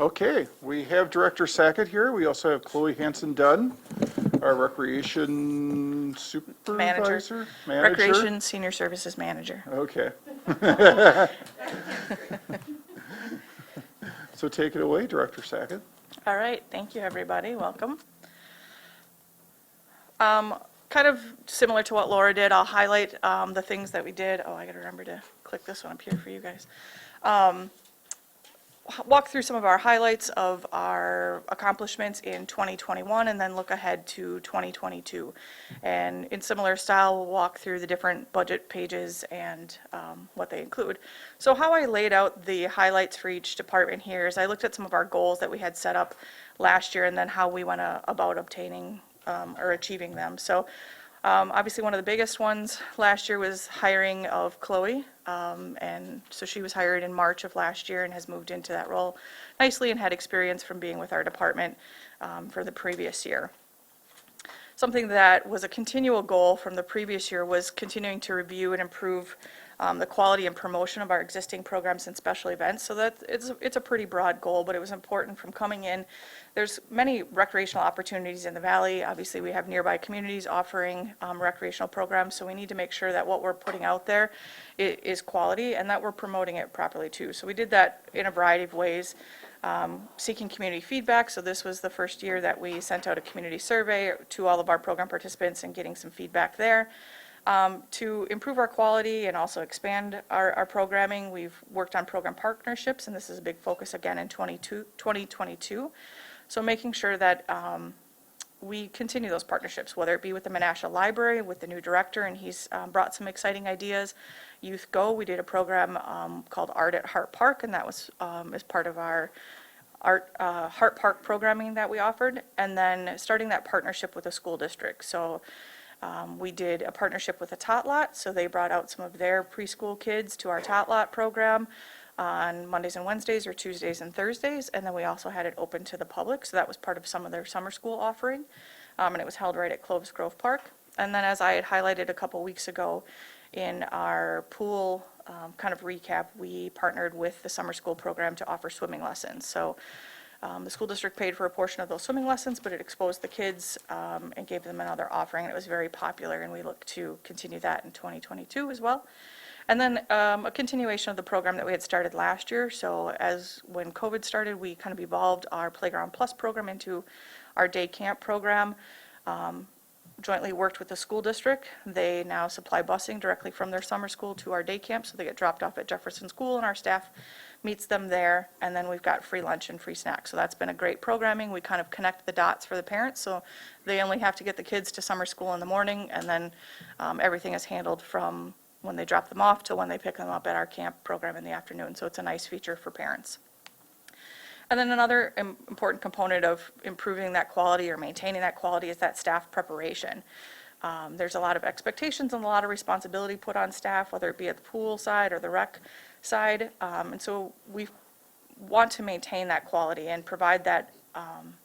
Okay, we have Director Sackett here. We also have Chloe Hanson-Dunn, our Recreation Supervisor? Manager? Recreation Senior Services Manager. Okay. So take it away, Director Sackett. All right, thank you, everybody. Welcome. Kind of similar to what Laura did, I'll highlight the things that we did. Oh, I got to remember to click this one up here for you guys. Walk through some of our highlights of our accomplishments in 2021 and then look ahead to 2022. And in similar style, we'll walk through the different budget pages and what they include. So how I laid out the highlights for each department here is I looked at some of our goals that we had set up last year and then how we went about obtaining or achieving them. So obviously one of the biggest ones last year was hiring of Chloe. And so she was hired in March of last year and has moved into that role nicely and had experience from being with our department for the previous year. Something that was a continual goal from the previous year was continuing to review and improve the quality and promotion of our existing programs and special events. So that it's a pretty broad goal, but it was important from coming in. There's many recreational opportunities in the valley. Obviously, we have nearby communities offering recreational programs, so we need to make sure that what we're putting out there is quality and that we're promoting it properly too. So we did that in a variety of ways, seeking community feedback. So this was the first year that we sent out a community survey to all of our program participants and getting some feedback there. To improve our quality and also expand our programming, we've worked on program partnerships, and this is a big focus again in 2022. So making sure that we continue those partnerships, whether it be with the Menasha Library, with the new director, and he's brought some exciting ideas. Youth Go, we did a program called Art at Hart Park, and that was as part of our Hart Park programming that we offered, and then starting that partnership with the school district. So we did a partnership with a Tot Lot, so they brought out some of their preschool kids to our Tot Lot program on Mondays and Wednesdays or Tuesdays and Thursdays, and then we also had it open to the public, so that was part of some of their summer school offering, and it was held right at Clovis Grove Park. And then as I had highlighted a couple weeks ago in our pool kind of recap, we partnered with the summer school program to offer swimming lessons. So the school district paid for a portion of those swimming lessons, but it exposed the kids and gave them another offering, and it was very popular, and we look to continue that in 2022 as well. And then a continuation of the program that we had started last year. So when COVID started, we kind of evolved our Playground Plus program into our day camp program. Jointly worked with the school district. They now supply busing directly from their summer school to our day camp, so they get dropped off at Jefferson School and our staff meets them there, and then we've got free lunch and free snacks. So that's been a great programming. We kind of connect the dots for the parents, so they only have to get the kids to summer school in the morning, and then everything is handled from when they drop them off to when they pick them up at our camp program in the afternoon. So it's a nice feature for parents. And then another important component of improving that quality or maintaining that quality is that staff preparation. There's a lot of expectations and a lot of responsibility put on staff, whether it be at the pool side or the rec side. And so we want to maintain that quality and provide that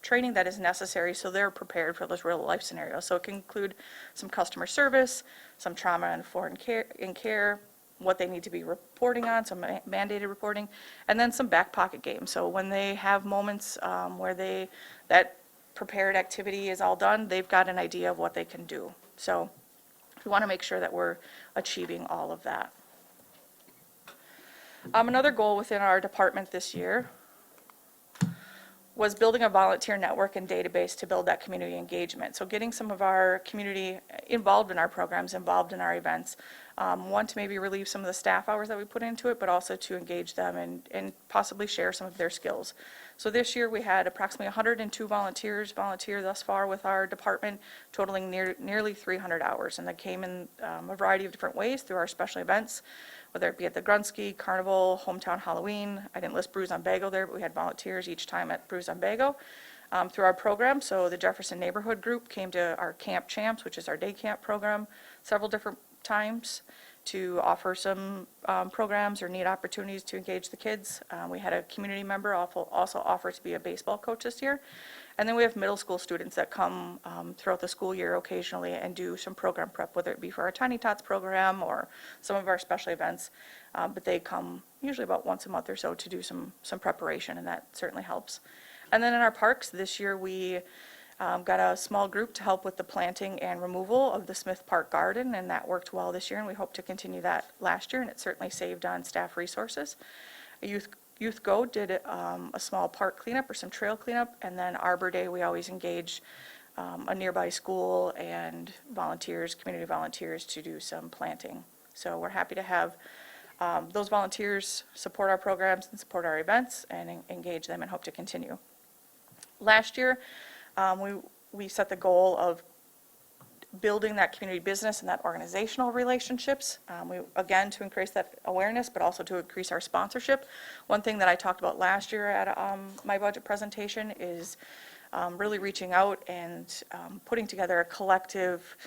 training that is necessary so they're prepared for those real life scenarios. So it can include some customer service, some trauma and foreign care, what they need to be reporting on, some mandated reporting, and then some back pocket games. So when they have moments where that prepared activity is all done, they've got an idea of what they can do. So we want to make sure that we're achieving all of that. Another goal within our department this year was building a volunteer network and database to build that community engagement. So getting some of our community involved in our programs, involved in our events. One, to maybe relieve some of the staff hours that we put into it, but also to engage them and possibly share some of their skills. So this year we had approximately 102 volunteers volunteer thus far with our department, totaling nearly 300 hours. And that came in a variety of different ways through our special events, whether it be at the Grunski, Carnival, Hometown Halloween. I didn't list Brews on Bagel there, but we had volunteers each time at Brews on Bagel through our program. So the Jefferson Neighborhood Group came to our Camp Champs, which is our day camp program, several different times to offer some programs or neat opportunities to engage the kids. We had a community member also offer to be a baseball coach this year. And then we have middle school students that come throughout the school year occasionally and do some program prep, whether it be for our Tiny Tots program or some of our special events. But they come usually about once a month or so to do some preparation, and that certainly helps. And then in our parks, this year we got a small group to help with the planting and removal of the Smith Park Garden, and that worked well this year, and we hope to continue that last year, and it certainly saved on staff resources. Youth Go did a small park cleanup or some trail cleanup, and then Arbor Day, we always engage a nearby school and volunteers, community volunteers, to do some planting. So we're happy to have those volunteers support our programs and support our events and engage them, and hope to continue. Last year, we set the goal of building that community business and that organizational relationships, again, to increase that awareness, but also to increase our sponsorship. One thing that I talked about last year at my budget presentation is really reaching out and putting together a collective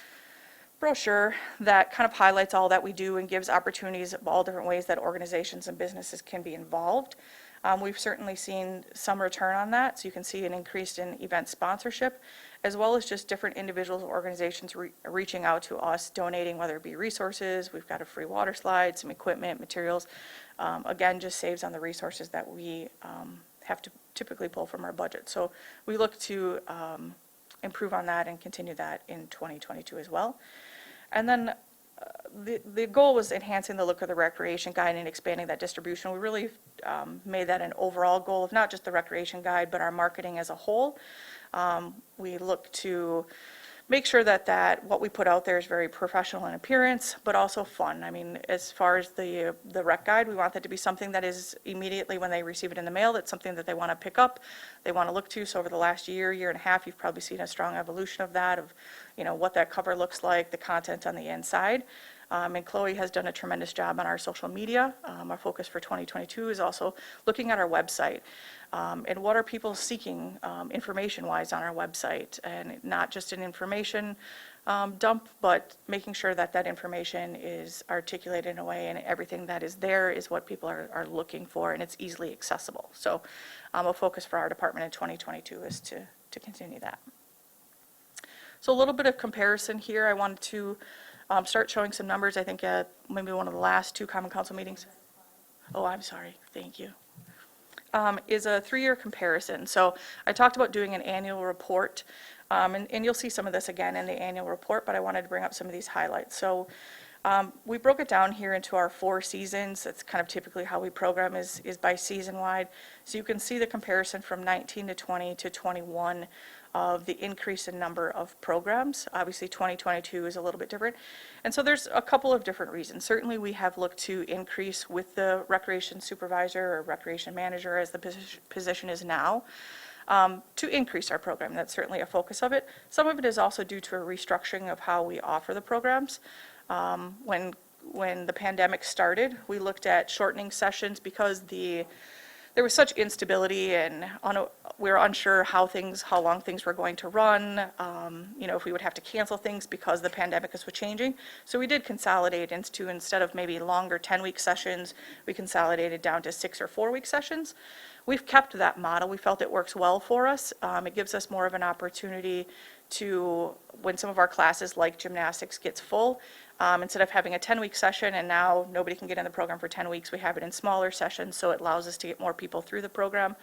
brochure that kind of highlights all that we do and gives opportunities of all different ways that organizations and businesses can be involved. We've certainly seen some return on that, so you can see an increase in event sponsorship, as well as just different individuals or organizations reaching out to us, donating, whether it be resources. We've got a free water slide, some equipment, materials. Again, just saves on the resources that we have to typically pull from our budget. So we look to improve on that and continue that in 2022 as well. And then the goal was enhancing the look of the recreation guide and expanding that distribution. We really made that an overall goal of not just the recreation guide, but our marketing as a whole. We look to make sure that what we put out there is very professional in appearance, but also fun. I mean, as far as the rec guide, we want that to be something that is immediately when they receive it in the mail, that's something that they want to pick up, they want to look to. So over the last year and a half, you've probably seen a strong evolution of that, of what that cover looks like, the content on the inside. And Chloe has done a tremendous job on our social media. Our focus for 2022 is also looking at our website. And what are people seeking information-wise on our website? And not just an information dump, but making sure that that information is articulated in a way and everything that is there is what people are looking for, and it's easily accessible. So a focus for our department in 2022 is to continue that. So a little bit of comparison here. I wanted to start showing some numbers. I think at maybe one of the last two Common Council meetings. Oh, I'm sorry. Thank you. Is a 3-year comparison. So I talked about doing an annual report, and you'll see some of this again in the annual report, but I wanted to bring up some of these highlights. So we broke it down here into our 4 seasons. That's kind of typically how we program is by season wide. So you can see the comparison from 19 to 20 to 21 of the increase in number of programs. Obviously 2022 is a little bit different. And so there's a couple of different reasons. Certainly we have looked to increase with the recreation supervisor or recreation manager, as the position is now, to increase our program. That's certainly a focus of it. Some of it is also due to a restructuring of how we offer the programs. When the pandemic started, we looked at shortening sessions because there was such instability, and we were unsure how long things were going to run, if we would have to cancel things because the pandemic was changing. So we did consolidate into, instead of maybe longer 10-week sessions, we consolidated down to 6 or 4-week sessions. We've kept that model. We felt it works well for us. It gives us more of an opportunity to, when some of our classes like gymnastics gets full, instead of having a 10-week session and now nobody can get in the program for 10 weeks, we have it in smaller sessions, so it allows us to get more people through the program.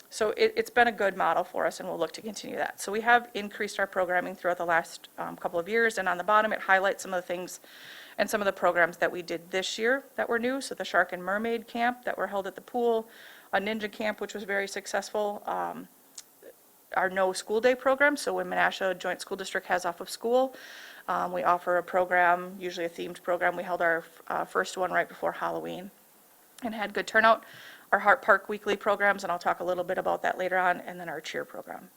So it's been a good model for us, and we'll look to continue that. So we have increased our programming throughout the last couple of years, and on the bottom it highlights some of the things and some of the programs that we did this year that were new. So the Shark and Mermaid Camp that were held at the pool, a Ninja Camp, which was very successful, our No School Day program. So when Menasha Joint School District has off of school, we offer a program, usually a themed program. We held our first one right before Halloween and had good turnout. Our Hart Park weekly programs, and I'll talk a little bit about that later on, and then our cheer program.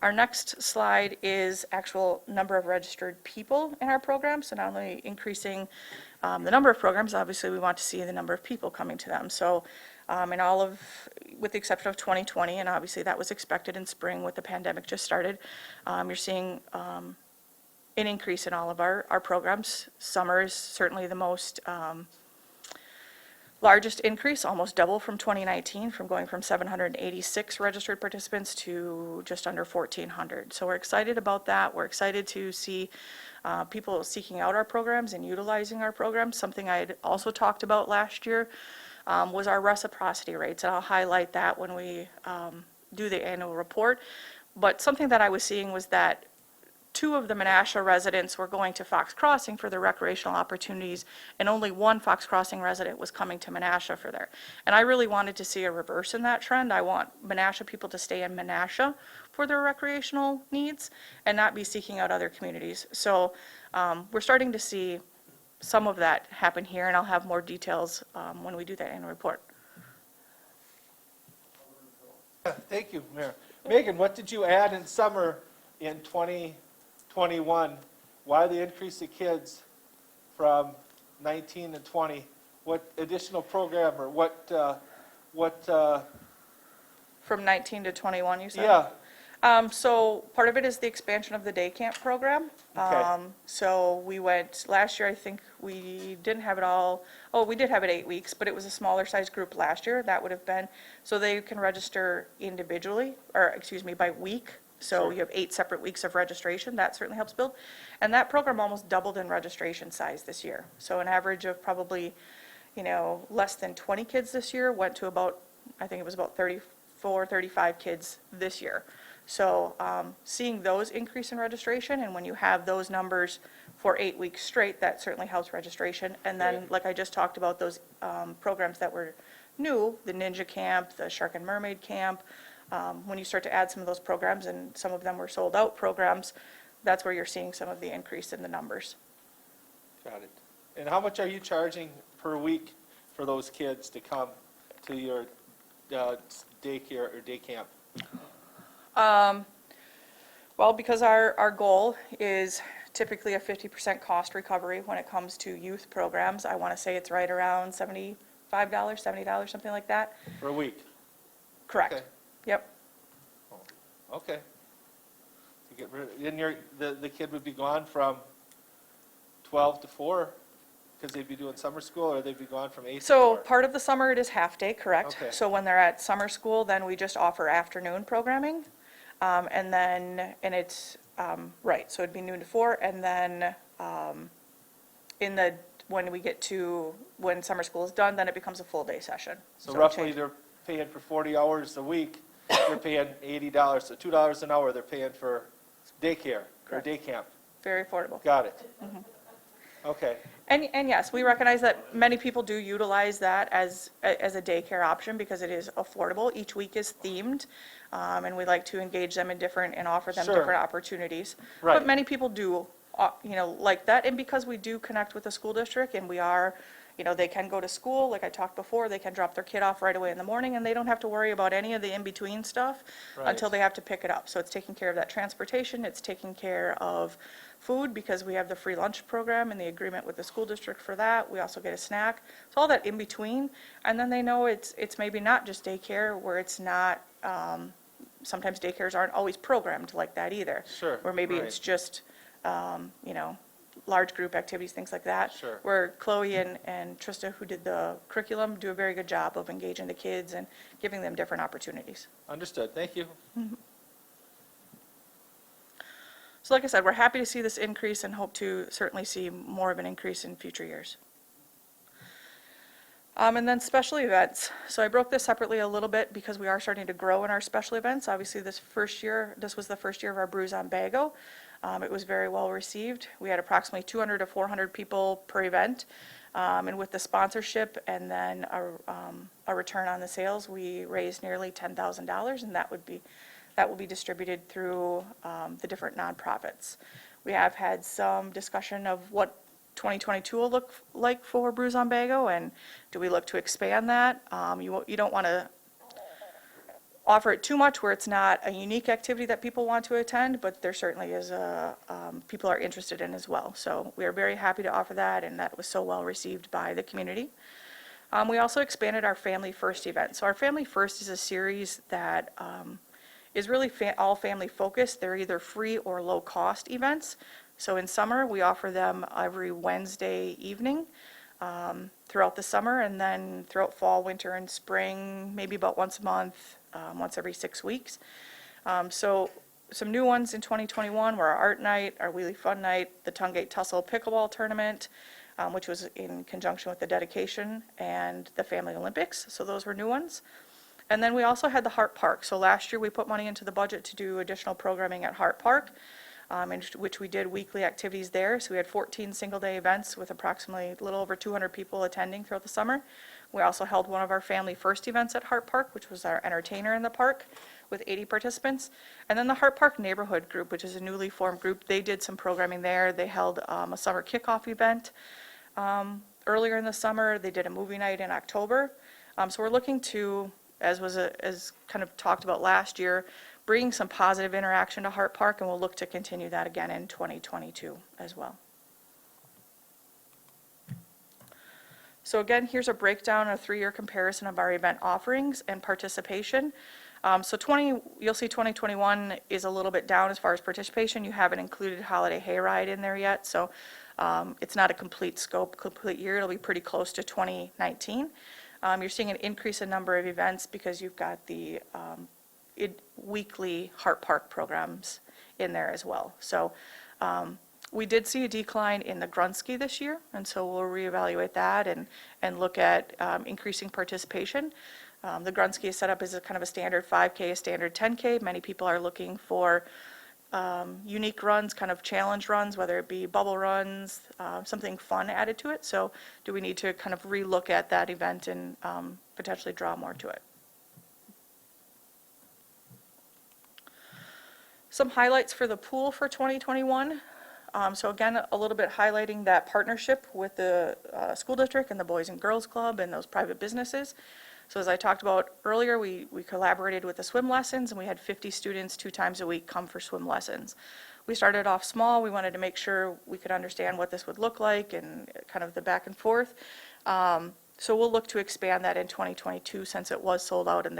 Our next slide is actual number of registered people in our program. So not only increasing the number of programs, obviously we want to see the number of people coming to them. So with the exception of 2020, and obviously that was expected in spring with the pandemic just started, you're seeing an increase in all of our programs. Summer is certainly the most largest increase, almost double from 2019, from going from 786 registered participants to just under 1,400. So we're excited about that. We're excited to see people seeking out our programs and utilizing our programs. Something I had also talked about last year was our reciprocity rates, and I'll highlight that when we do the annual report. But something that I was seeing was that 2 of the Menasha residents were going to Fox Crossing for their recreational opportunities, and only 1 Fox Crossing resident was coming to Menasha for their. And I really wanted to see a reverse in that trend. I want Menasha people to stay in Menasha for their recreational needs and not be seeking out other communities. So we're starting to see some of that happen here, and I'll have more details when we do that annual report. Thank you, Mayor. Megan, what did you add in summer in 2021? Why the increase of kids from 19 to 20? What additional program or what, From 19 to 21, you said? yeah, So part of it is the expansion of the day camp program. Okay. So we went, last year, I think we didn't have it all, we did have it 8 weeks, but it was a smaller size group last year. That would have been, so they can register individually, or excuse me, by week. So Sure. you have 8 separate weeks of registration. That certainly helps build. And that program almost doubled in registration size this year. So an average of probably, less than 20 kids this year went to about, I think it was about 34, 35 kids this year. So seeing those increase in registration, and when you have those numbers for 8 weeks straight, that certainly helps registration. And then, Right. like I just talked about, those programs that were new, the Ninja Camp, the Shark and Mermaid Camp, when you start to add some of those programs, and some of them were sold out programs, that's where you're seeing some of the increase in the numbers. got it. And how much are you charging per week for those kids to come to your daycare or day camp? Well, because our goal is typically a 50% cost recovery when it comes to youth programs, I want to say it's right around $75, $70, something like that. Per week? Correct. Okay. Yep. Okay. To get rid of, then the kid would be gone from 12 to 4, because they'd be doing summer school, or they'd be gone from 8 to 4? So part of the summer, it is half-day, correct? Okay. So when they're at summer school, then we just offer afternoon programming. And it's, right, so it'd be noon to 4, and then when we get to, when summer school is done, then it becomes a full-day session. So it roughly, changes. they're paying for 40 hours a week, they're paying $80, so $2 an hour they're paying for daycare or Correct. day camp. Very affordable. Got it. Okay, And yes, we recognize that many people do utilize that as a daycare option because it is affordable. Each week is themed, and we like to engage them in different, and offer them Sure. different opportunities. Right. But many people do, like that, and because we do connect with the school district, and we are, they can go to school, like I talked before, they can drop their kid off right away in the morning, and they don't have to worry about any of the in-between stuff until Right. they have to pick it up. So it's taking care of that transportation, it's taking care of food, because we have the free lunch program and the agreement with the school district for that. We also get a snack. So all that in between, and then they know it's maybe not just daycare, where it's not, sometimes daycares aren't always programmed like that either. Sure, Where maybe right. it's just, large group activities, things like that. Sure. Where Chloe and Trista, who did the curriculum, do a very good job of engaging the kids and giving them different opportunities. understood, thank you. So like I said, we're happy to see this increase and hope to certainly see more of an increase in future years. And then special events. So I broke this separately a little bit because we are starting to grow in our special events. Obviously, this was the first year of our Brews on Bago. It was very well received. We had approximately 200 to 400 people per event. And with the sponsorship and then a return on the sales, we raised nearly $10,000, and that will be distributed through the different nonprofits. We have had some discussion of what 2022 will look like for Brews on Bago, and do we look to expand that? You don't want to offer it too much where it's not a unique activity that people want to attend, but there certainly is people are interested in as well. So we are very happy to offer that, and that was so well received by the community. We also expanded our Family First event. So our Family First is a series that is really all family focused. They're either free or low cost events. So in summer, we offer them every Wednesday evening throughout the summer, and then throughout fall, winter, and spring, maybe about once a month, once every 6 weeks. So some new ones in 2021 were our art night, our wheelie fun night, the Tungate Tussle pickleball tournament, which was in conjunction with the dedication, and the Family Olympics. So those were new ones. And then we also had the Hart Park. So last year we put money into the budget to do additional programming at Hart Park, in which we did weekly activities there. So we had 14 single-day events with approximately a little over 200 people attending throughout the summer. We also held one of our Family First events at Hart Park, which was our entertainer in the park, with 80 participants. And then the Hart Park Neighborhood Group, which is a newly formed group, they did some programming there. They held a summer kickoff event earlier in the summer. They did a movie night in October. So we're looking to, as kind of talked about last year, bring some positive interaction to Hart Park, and we'll look to continue that again in 2022 as well. So again, here's a breakdown, a 3-year comparison of our event offerings and participation. So you'll see 2021 is a little bit down as far as participation. You haven't included Holiday Hayride in there yet, so it's not a complete scope, complete year. It'll be pretty close to 2019. You're seeing an increase in number of events because you've got the weekly Hart Park programs in there as well. So we did see a decline in the Grunski this year, and so we'll reevaluate that and look at increasing participation. The Grunski is set up as a kind of a standard 5K, a standard 10K. Many people are looking for unique runs, kind of challenge runs, whether it be bubble runs, something fun added to it. So do we need to kind of relook at that event and potentially draw more to it? Some highlights for the pool for 2021. So again, a little bit highlighting that partnership with the school district and the Boys and Girls Club and those private businesses. So as I talked about earlier, we collaborated with the swim lessons, and we had 50 students 2 times a week come for swim lessons. We started off small. We wanted to make sure we could understand what this would look like and kind of the back and forth. So we'll look to expand that in 2022 since it was sold out, and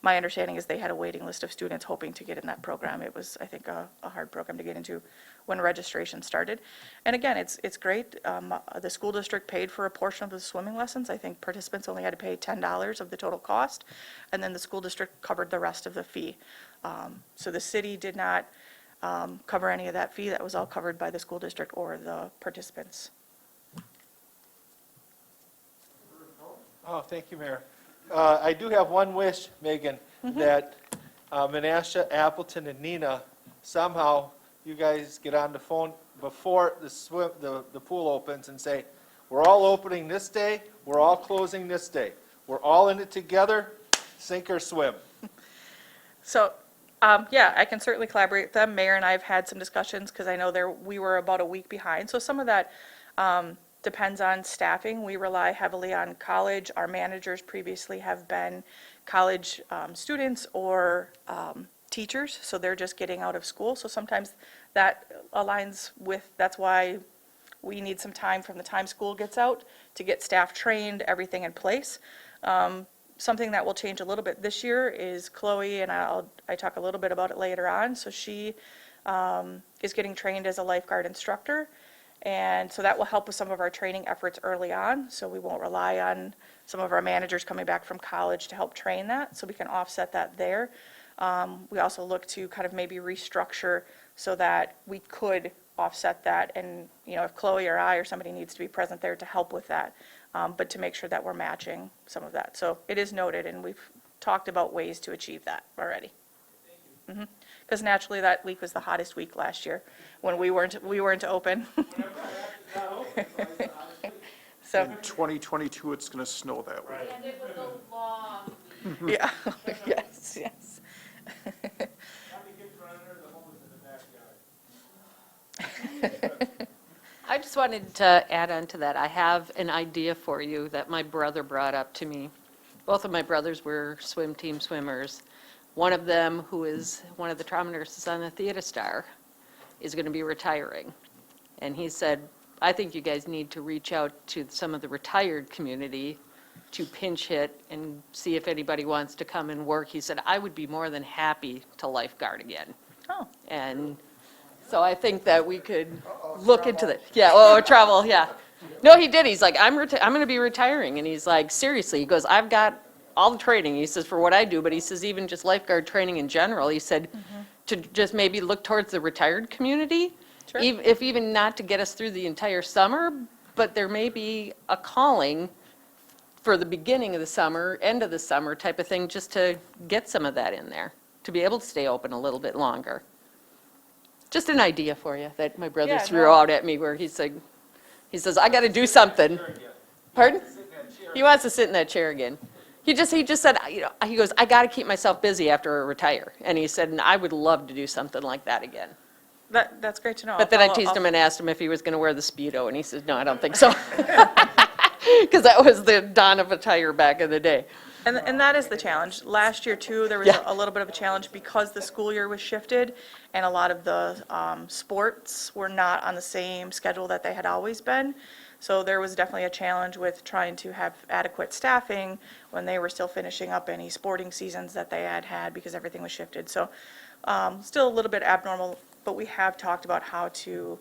my understanding is they had a waiting list of students hoping to get in that program. It was, I think, a hard program to get into when registration started. And again, it's great. The school district paid for a portion of the swimming lessons. I think participants only had to pay $10 of the total cost, and then the school district covered the rest of the fee. So the city did not cover any of that fee. That was all covered by the school district or the participants. Oh, thank you, Mayor. I do have one wish, Megan, that Menasha, Appleton, and Nina, somehow you guys get on the phone before the pool opens and say, we're all opening this day, we're all closing this day. We're all in it together, sink or swim. So, yeah, I can certainly collaborate with them. Mayor and I have had some discussions because I know we were about a week behind. So some of that depends on staffing. We rely heavily on college. Our managers previously have been college students or teachers, so they're just getting out of school. So sometimes that aligns with, that's why we need some time from the time school gets out to get staff trained, everything in place. Something that will change a little bit this year is Chloe, and I talk a little bit about it later on. So she is getting trained as a lifeguard instructor. And so that will help with some of our training efforts early on. So we won't rely on some of our managers coming back from college to help train that. So we can offset that there. We also look to kind of maybe restructure so that we could offset that. And, you know, if Chloe or I or somebody needs to be present there to help with that, but to make sure that we're matching some of that. So it is noted, and we've talked about ways to achieve that already. Because naturally that week was the hottest week last year when we weren't open. So In 2022, it's going to snow that way. And it was a long week. yeah, yes. I just wanted to add on to that. I have an idea for you that my brother brought up to me. Both of my brothers were swim team swimmers. One of them, who is one of the trauma nurses on the Theater Star, is going to be retiring. And he said, I think you guys need to reach out to some of the retired community to pinch hit and see if anybody wants to come and work. He said, I would be more than happy to lifeguard again. Oh, And So I think that we could look into that. Yeah, oh, travel, yeah. No, he did. He's like, I'm going to be retiring. And he's like, seriously, he goes, I've got all the training, he says, for what I do, but he says even just lifeguard training in general, he said, to just maybe look towards the retired community, Sure. if even not to get us through the entire summer, but there may be a calling for the beginning of the summer, end of the summer type of thing, just to get some of that in there, to be able to stay open a little bit longer. Just an idea for you that my brother Yeah, threw no. out at me where he said, he says, I got to do something. Pardon? He wants to sit in that chair again. He just said, you know, he goes, I got to keep myself busy after I retire. And he said, and I would love to do something like that again. That's great to know. But then I I'll teased follow- him and asked him if he was going to wear the Speedo, and he said, no, I don't think so. Because that was the dawn of attire back in the day. And that is the challenge. Last year, too, there was Yeah. a little bit of a challenge because the school year was shifted, and a lot of the sports were not on the same schedule that they had always been. So there was definitely a challenge with trying to have adequate staffing when they were still finishing up any sporting seasons that they had had because everything was shifted. So still a little bit abnormal, but we have talked about how to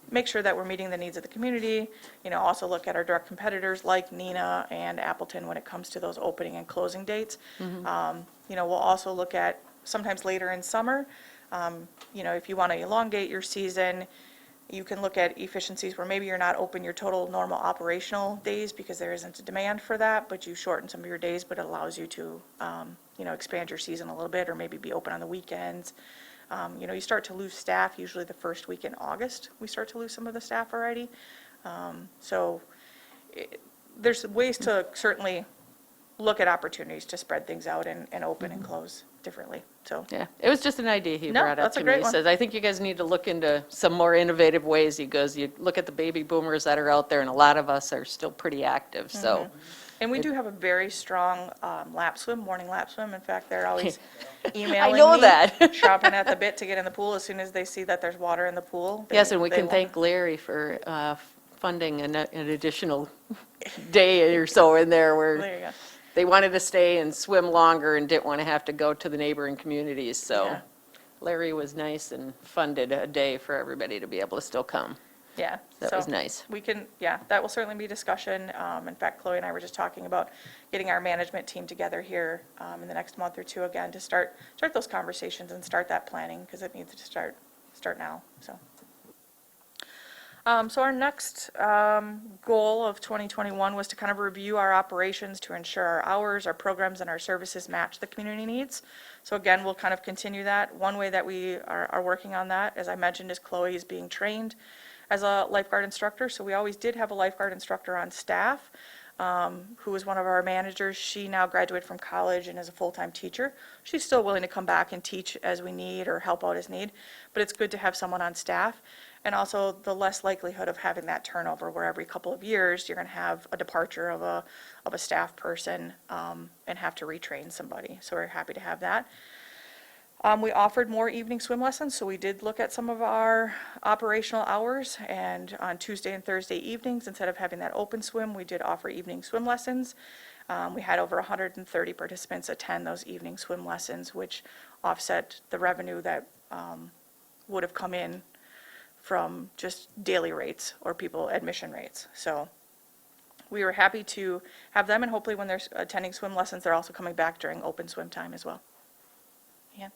make sure that we're meeting the needs of the community, you know, also look at our direct competitors like Nina and Appleton when it comes to those opening and closing dates. You know, we'll also look at sometimes later in summer, you know, if you want to elongate your season, you can look at efficiencies where maybe you're not open your total normal operational days because there isn't a demand for that, but you shorten some of your days, but it allows you to, you know, expand your season a little bit or maybe be open on the weekends. You know, you start to lose staff usually the first week in August. We start to lose some of the staff already. So there's ways to certainly look at opportunities to spread things out and open and close differently, so. Yeah, it was just an idea he No, brought up that's a to me. great He one. says, I think you guys need to look into some more innovative ways. He goes, you look at the baby boomers that are out there, and a lot of us are still pretty active, so. And we do have a very strong lap swim, morning lap swim. In fact, they're always emailing me. know that. Chomping at the bit to get in the pool as soon as they see that there's water in the pool. Yes, and we they can wanna- thank Larry for funding an additional day or so in there where There you go. they wanted to stay and swim longer and didn't want to have to go to the neighboring communities, so Yeah. Larry was nice and funded a day for everybody to be able to still come. Yeah. That so was nice. We can, yeah, that will certainly be discussion. In fact, Chloe and I were just talking about getting our management team together here in the next month or two again to start those conversations and start that planning because it needs to start now, so. So our next goal of 2021 was to kind of review our operations to ensure our hours, our programs, and our services match the community needs. So again, we'll kind of continue that. One way that we are working on that, as I mentioned, is Chloe is being trained as a lifeguard instructor. So we always did have a lifeguard instructor on staff who was one of our managers. She now graduated from college and is a full-time teacher. She's still willing to come back and teach as we need or help out as need, but it's good to have someone on staff. And also the less likelihood of having that turnover where every couple of years you're going to have a departure of a staff person and have to retrain somebody. So we're happy to have that. We offered more evening swim lessons, so we did look at some of our operational hours, and on Tuesday and Thursday evenings, instead of having that open swim, we did offer evening swim lessons. We had over 130 participants attend those evening swim lessons, which offset the revenue that would have come in from just daily rates or people admission rates. So we were happy to have them, and hopefully when they're attending swim lessons, they're also coming back during open swim time as well. Yeah.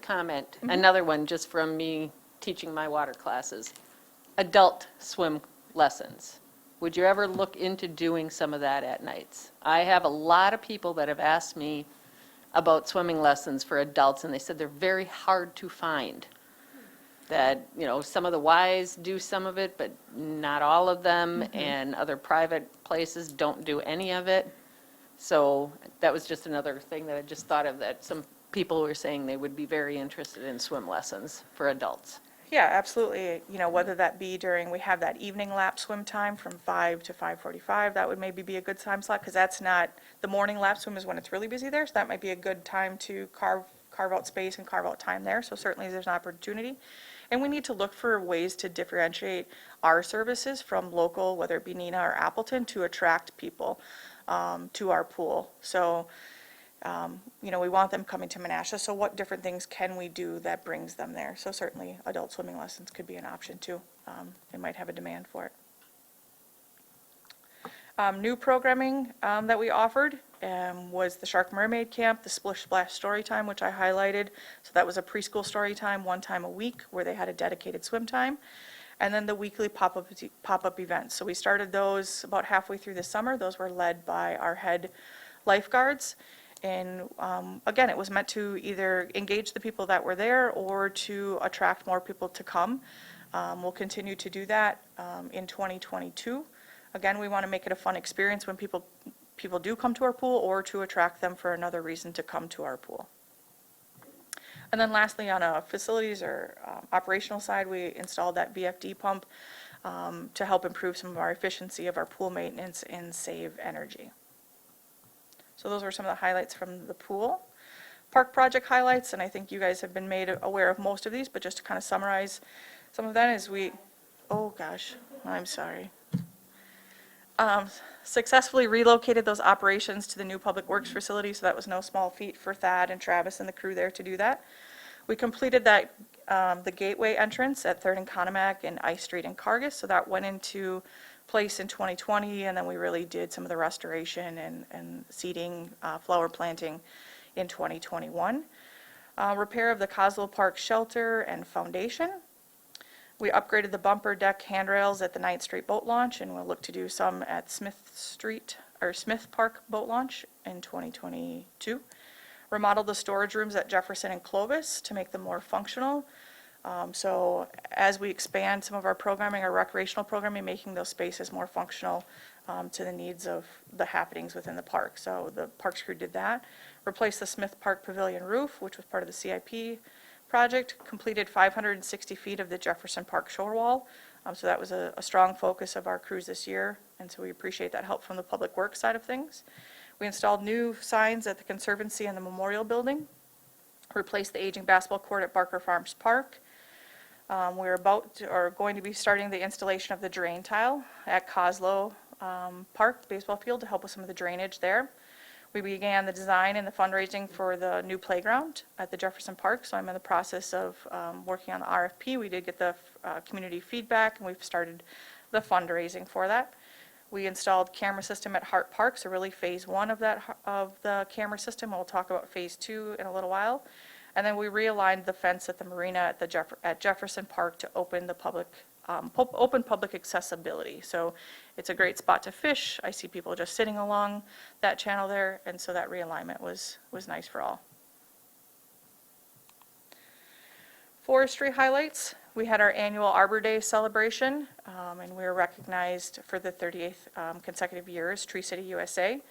Comment, another one just from me teaching my water classes. Adult swim lessons. Would you ever look into doing some of that at nights? I have a lot of people that have asked me about swimming lessons for adults, and they said they're very hard to find. That, you know, some of the Ys do some of it, but not all of them, and other private places don't do any of it. So that was just another thing that I just thought of, that some people were saying they would be very interested in swim lessons for adults. Yeah, absolutely. You know, whether that be during, we have that evening lap swim time from 5 to 5:45, that would maybe be a good time slot, because that's not, the morning lap swim is when it's really busy there, so that might be a good time to carve out space and carve out time there, so certainly there's an opportunity. And we need to look for ways to differentiate our services from local, whether it be Nina or Appleton, to attract people to our pool. So We want them coming to Menasha, so what different things can we do that brings them there? So certainly adult swimming lessons could be an option too. They might have a demand for it. New programming that we offered was the Shark Mermaid Camp, the Splish Splash Story Time, which I highlighted. So that was a preschool story time, one time a week, where they had a dedicated swim time. And then the weekly pop-up events. So we started those about halfway through the summer. Those were led by our head lifeguards. And again, it was meant to either engage the people that were there or to attract more people to come. We'll continue to do that in 2022. Again, we want to make it a fun experience when people do come to our pool, or to attract them for another reason to come to our pool. And then lastly, on a facilities or operational side, we installed that VFD pump to help improve some of our efficiency of our pool maintenance and save energy. So those were some of the highlights from the pool. Park project highlights, and I think you guys have been made aware of most of these, but just to kind of summarize some of that is oh gosh, I'm sorry. Successfully relocated those operations to the new Public Works facility, so that was no small feat for Thad and Travis and the crew there to do that. We completed that, the gateway entrance at 3rd and Conomac and Ice Street and Cargus, so that went into place in 2020, and then we really did some of the restoration and seeding, flower planting in 2021. Repair of the Coslow Park shelter and foundation. We upgraded the bumper deck handrails at the 9th Street boat launch, and we'll look to do some at Smith Park boat launch in 2022. Remodeled the storage rooms at Jefferson and Clovis to make them more functional. So as we expand some of our programming, our recreational programming, making those spaces more functional to the needs of the happenings within the park. So the parks crew did that. Replaced the Smith Park Pavilion roof, which was part of the CIP project. Completed 560 feet of the Jefferson Park shore wall. So that was a strong focus of our crews this year, and so we appreciate that help from the public works side of things. We installed new signs at the Conservancy and the Memorial Building. Replaced the aging basketball court at Barker Farms Park. We're going to be starting the installation of the drain tile at Coslow Park baseball field to help with some of the drainage there. We began the design and the fundraising for the new playground at the Jefferson Park, so I'm in the process of working on the RFP. We did get the community feedback, and we've started the fundraising for that. We installed camera system at Hart Park, so really phase 1 of the camera system. We'll talk about phase 2 in a little while. And then we realigned the fence at the Marina at Jefferson Park to open the public accessibility. So it's a great spot to fish. I see people just sitting along that channel there, and so that realignment was nice for all. Forestry highlights. We had our annual Arbor Day celebration, and we were recognized for the 38th consecutive year as Tree City USA.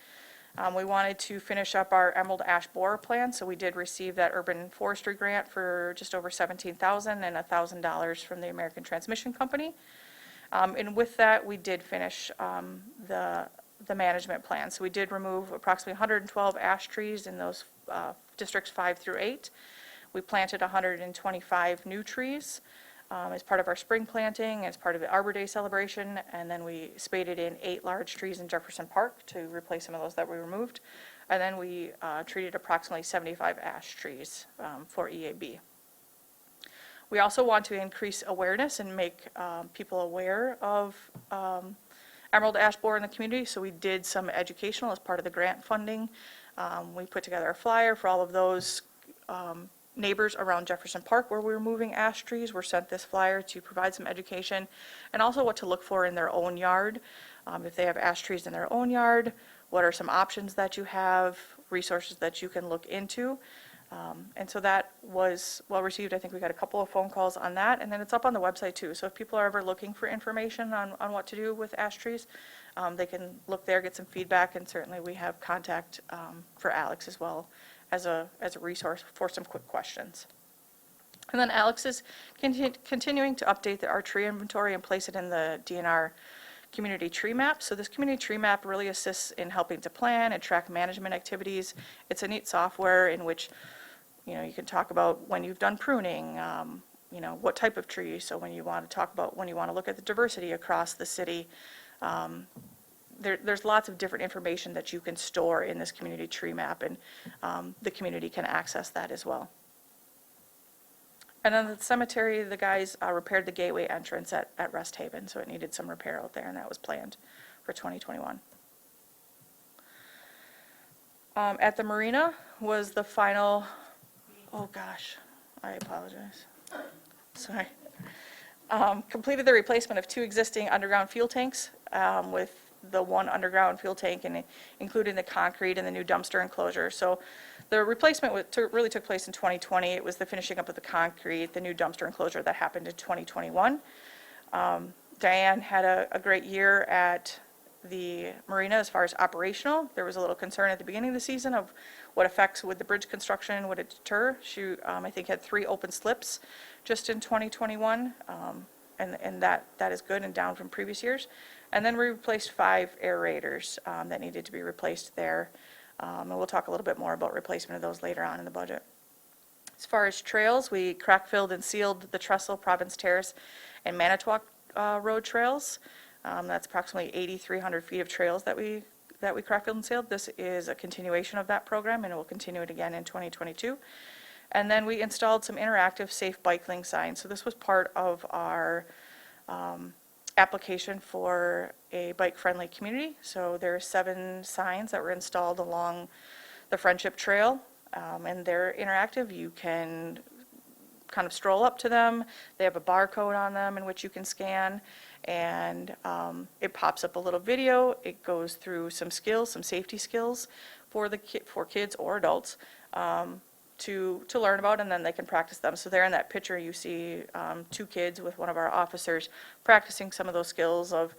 We wanted to finish up our Emerald Ash Borer plan, so we did receive that urban forestry grant for just over $17,000 and $1,000 from the American Transmission Company. And with that, we did finish the management plan. So we did remove approximately 112 ash trees in those districts 5 through 8. We planted 125 new trees as part of our spring planting, as part of the Arbor Day celebration, and then we spaded in 8 large trees in Jefferson Park to replace some of those that we removed. And then we treated approximately 75 ash trees for EAB. We also want to increase awareness and make people aware of emerald ash borer in the community, so we did some educational as part of the grant funding. We put together a flyer for all of those neighbors around Jefferson Park where we were moving ash trees. We're sent this flyer to provide some education and also what to look for in their own yard. If they have ash trees in their own yard, what are some options that you have, resources that you can look into. And so that was well received. I think we got a couple of phone calls on that, and then it's up on the website too. So if people are ever looking for information on what to do with ash trees, they can look there, get some feedback, and certainly we have contact for Alex as well as a resource for some quick questions. And then Alex is continuing to update our tree inventory and place it in the DNR community tree map. So this community tree map really assists in helping to plan and track management activities. It's a neat software in which you can talk about when you've done pruning, what type of trees. So when you want to talk about when you want to look at the diversity across the city, there's lots of different information that you can store in this community tree map, and the community can access that as well. And then the cemetery, the guys repaired the gateway entrance at Rest Haven, so it needed some repair out there, and that was planned for 2021. At the Marina was the final, oh gosh, I apologize. Sorry. Completed the replacement of 2 existing underground fuel tanks with the 1 underground fuel tank, and including the concrete and the new dumpster enclosure. So the replacement really took place in 2020. It was the finishing up of the concrete, the new dumpster enclosure that happened in 2021. Diane had a great year at the Marina as far as operational. There was a little concern at the beginning of the season of what effects would the bridge construction, would it deter? She, I think, had 3 open slips just in 2021, and that is good and down from previous years. And then we replaced 5 aerators that needed to be replaced there. And we'll talk a little bit more about replacement of those later on in the budget. As far as trails, we crack filled and sealed the Trestle, Province Terrace, and Manitowoc Road trails. That's approximately 8,300 feet of trails that we crack filled and sealed. This is a continuation of that program, and we'll continue it again in 2022. And then we installed some interactive safe bike lane signs. So this was part of our application for a bike-friendly community. So there are 7 signs that were installed along the Friendship Trail, and they're interactive. You can kind of stroll up to them. They have a barcode on them in which you can scan, and it pops up a little video. It goes through some skills, some safety skills for kids or adults to learn about, and then they can practice them. So there in that picture you see 2 kids with one of our officers practicing some of those skills of,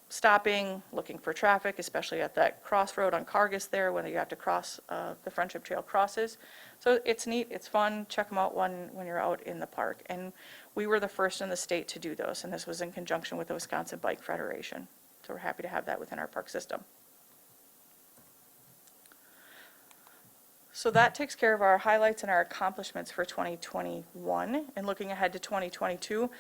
stopping, looking for traffic, especially at that crossroad on Cargus there when you have to cross the Friendship Trail crosses. So it's neat, it's fun. Check them out when you're out in the park. And we were the first in the state to do those, and this was in conjunction with the Wisconsin Bike Federation. So we're happy to have that within our park system. So that takes care of our highlights and our accomplishments for 2021. And looking ahead to 2022,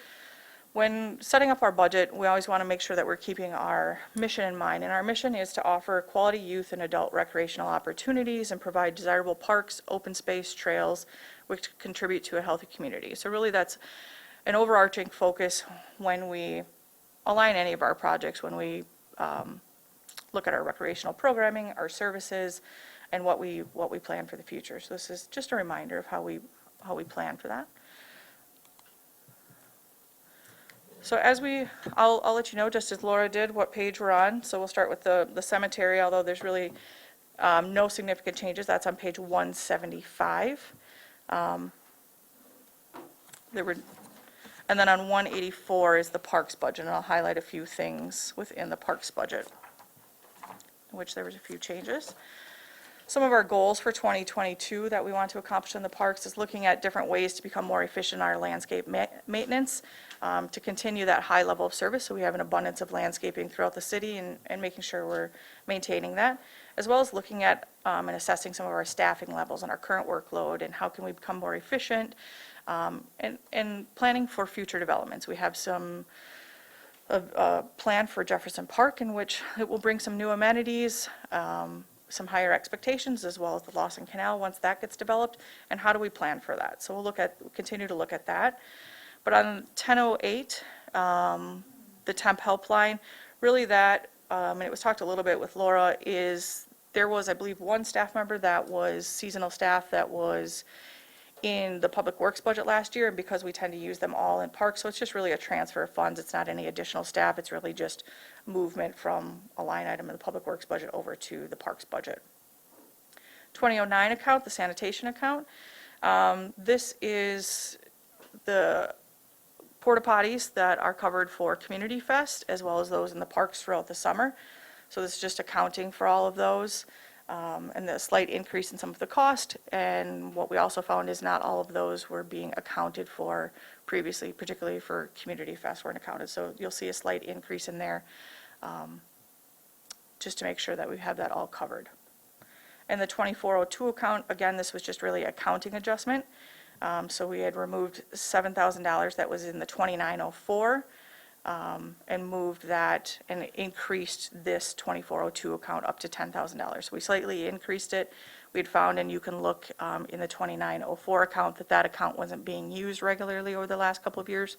when setting up our budget, we always want to make sure that we're keeping our mission in mind. And our mission is to offer quality youth and adult recreational opportunities and provide desirable parks, open space, trails, which contribute to a healthy community. So really that's an overarching focus when we align any of our projects, when we look at our recreational programming, our services, and what we plan for the future. So this is just a reminder of how we plan for that. So I'll let you know, just as Laura did, what page we're on. So we'll start with the cemetery, although there's really no significant changes. That's on page 175. And then on 184 is the parks budget, and I'll highlight a few things within the parks budget, in which there was a few changes. Some of our goals for 2022 that we want to accomplish in the parks is looking at different ways to become more efficient in our landscape maintenance, to continue that high level of service, so we have an abundance of landscaping throughout the city and making sure we're maintaining that, as well as looking at and assessing some of our staffing levels and our current workload and how can we become more efficient, and planning for future developments. We have some plan for Jefferson Park in which it will bring some new amenities, some higher expectations, as well as the Lawson Canal once that gets developed, and how do we plan for that. So we'll continue to look at that. But on 1008, the temp helpline, really that, and it was talked a little bit with Laura, is there was, I believe, 1 staff member that was seasonal staff that was in the Public Works budget last year, and because we tend to use them all in parks, so it's just really a transfer of funds. It's not any additional staff. It's really just movement from a line item in the Public Works budget over to the parks budget. 2009 account, the sanitation account. This is the porta potties that are covered for Community Fest, as well as those in the parks throughout the summer. So this is just accounting for all of those. And the slight increase in some of the cost, and what we also found is not all of those were being accounted for previously, particularly for Community Fest weren't accounted. So you'll see a slight increase in there, just to make sure that we have that all covered. And the 2402 account, again, this was just really accounting adjustment. So we had removed $7,000 that was in the 2904. and moved that and increased this 2402 account up to $10,000. We slightly increased it. We'd found, and you can look in the 2904 account, that account wasn't being used regularly over the last couple of years,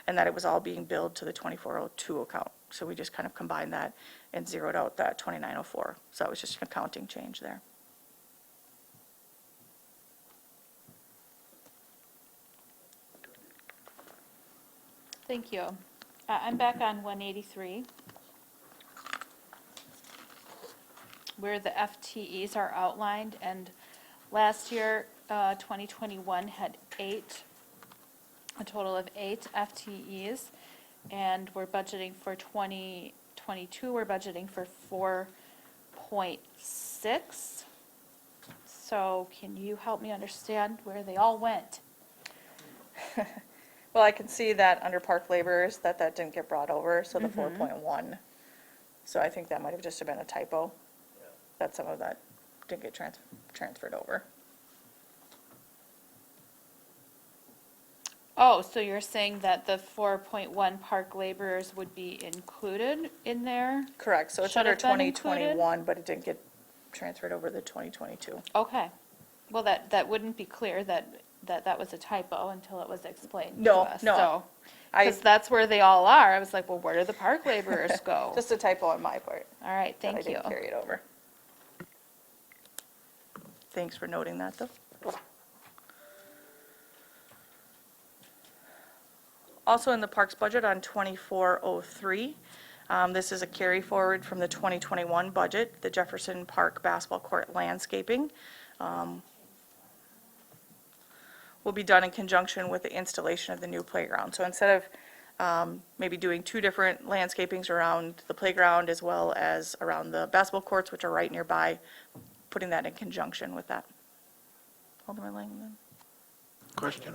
and that it was all being billed to the 2402 account. So we just kind of combined that and zeroed out that 2904. So it was just an accounting change there. Thank you. I'm back on 183, where the FTEs are outlined, and last year, 2021 had a total of 8 FTEs, and we're budgeting for 2022, we're budgeting for 4.6. So can you help me understand where they all went? Well, I can see that under park laborers, that didn't get brought over, so the 4.1. So I think that might have just been a typo, that some of that didn't get transferred over. Oh, so you're saying that the 4.1 park laborers would be included in there? Correct, so it's Should under have been included? 2021, but it didn't get transferred over to 2022. Okay. Well, that wouldn't be clear that was a typo until it was explained to No, us. no. So, because that's where they all are. I was like, well, where do the park laborers go? Just a typo on my part. All right, that I thank you. didn't carry it over. Thanks for noting that, though. Also in the parks budget on 2403, this is a carry forward from the 2021 budget, the Jefferson Park basketball court landscaping. Will be done in conjunction with the installation of the new playground. So instead of maybe doing 2 different landscapings around the playground as well as around the basketball courts, which are right nearby, putting that in conjunction with that. Alderman Langman. Question.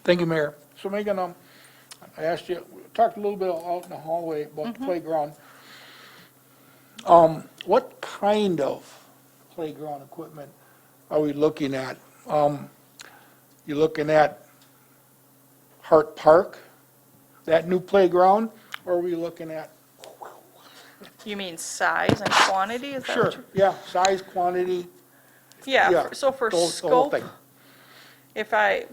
Thank you, Mayor. So Megan, I asked you, we talked a little bit out in the hallway about the playground. What kind of playground equipment are we looking at? You looking at Hart Park, that new playground, or are we looking at? You mean size and quantity, is that what Sure, you're? yeah, size, quantity, Yeah, yeah. so for the whole scope, thing.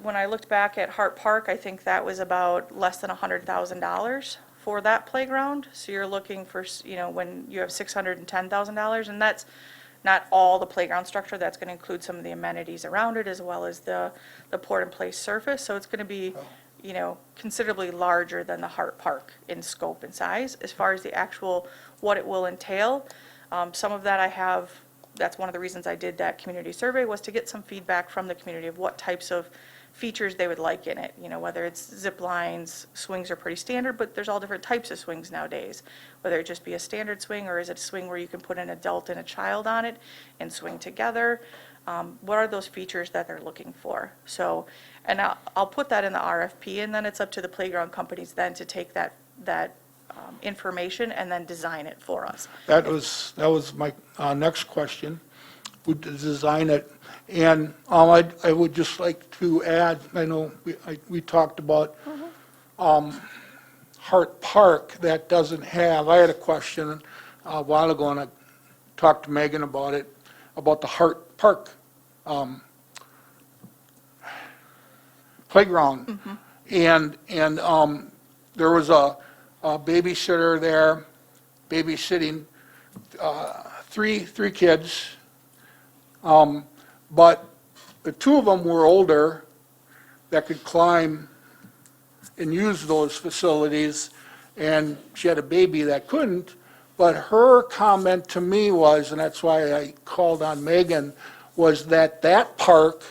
when I looked back at Hart Park, I think that was about less than $100,000 for that playground. So you're looking for, when you have $610,000, and that's not all the playground structure, that's going to include some of the amenities around it as well as the port-in-place surface. So it's going to be, considerably larger than the Hart Park in scope and size. As far as the actual, what it will entail, some of that I have, that's one of the reasons I did that community survey, was to get some feedback from the community of what types of features they would like in it. Whether it's zip lines, swings are pretty standard, but there's all different types of swings nowadays. Whether it just be a standard swing, or is it a swing where you can put an adult and a child on it and swing together? What are those features that they're looking for? So, and I'll put that in the RFP, and then it's up to the playground companies then to take that information and then design it for us. That was my next question, would design it. And I would just like to add, I know we talked about Hart Park, that doesn't have, I had a question a while ago, and I talked to Megan about it, about the Hart Park playground. And there was a babysitter there, babysitting three kids. But the 2 of them were older that could climb and use those facilities, and she had a baby that couldn't. But her comment to me was, and that's why I called on Megan, was that park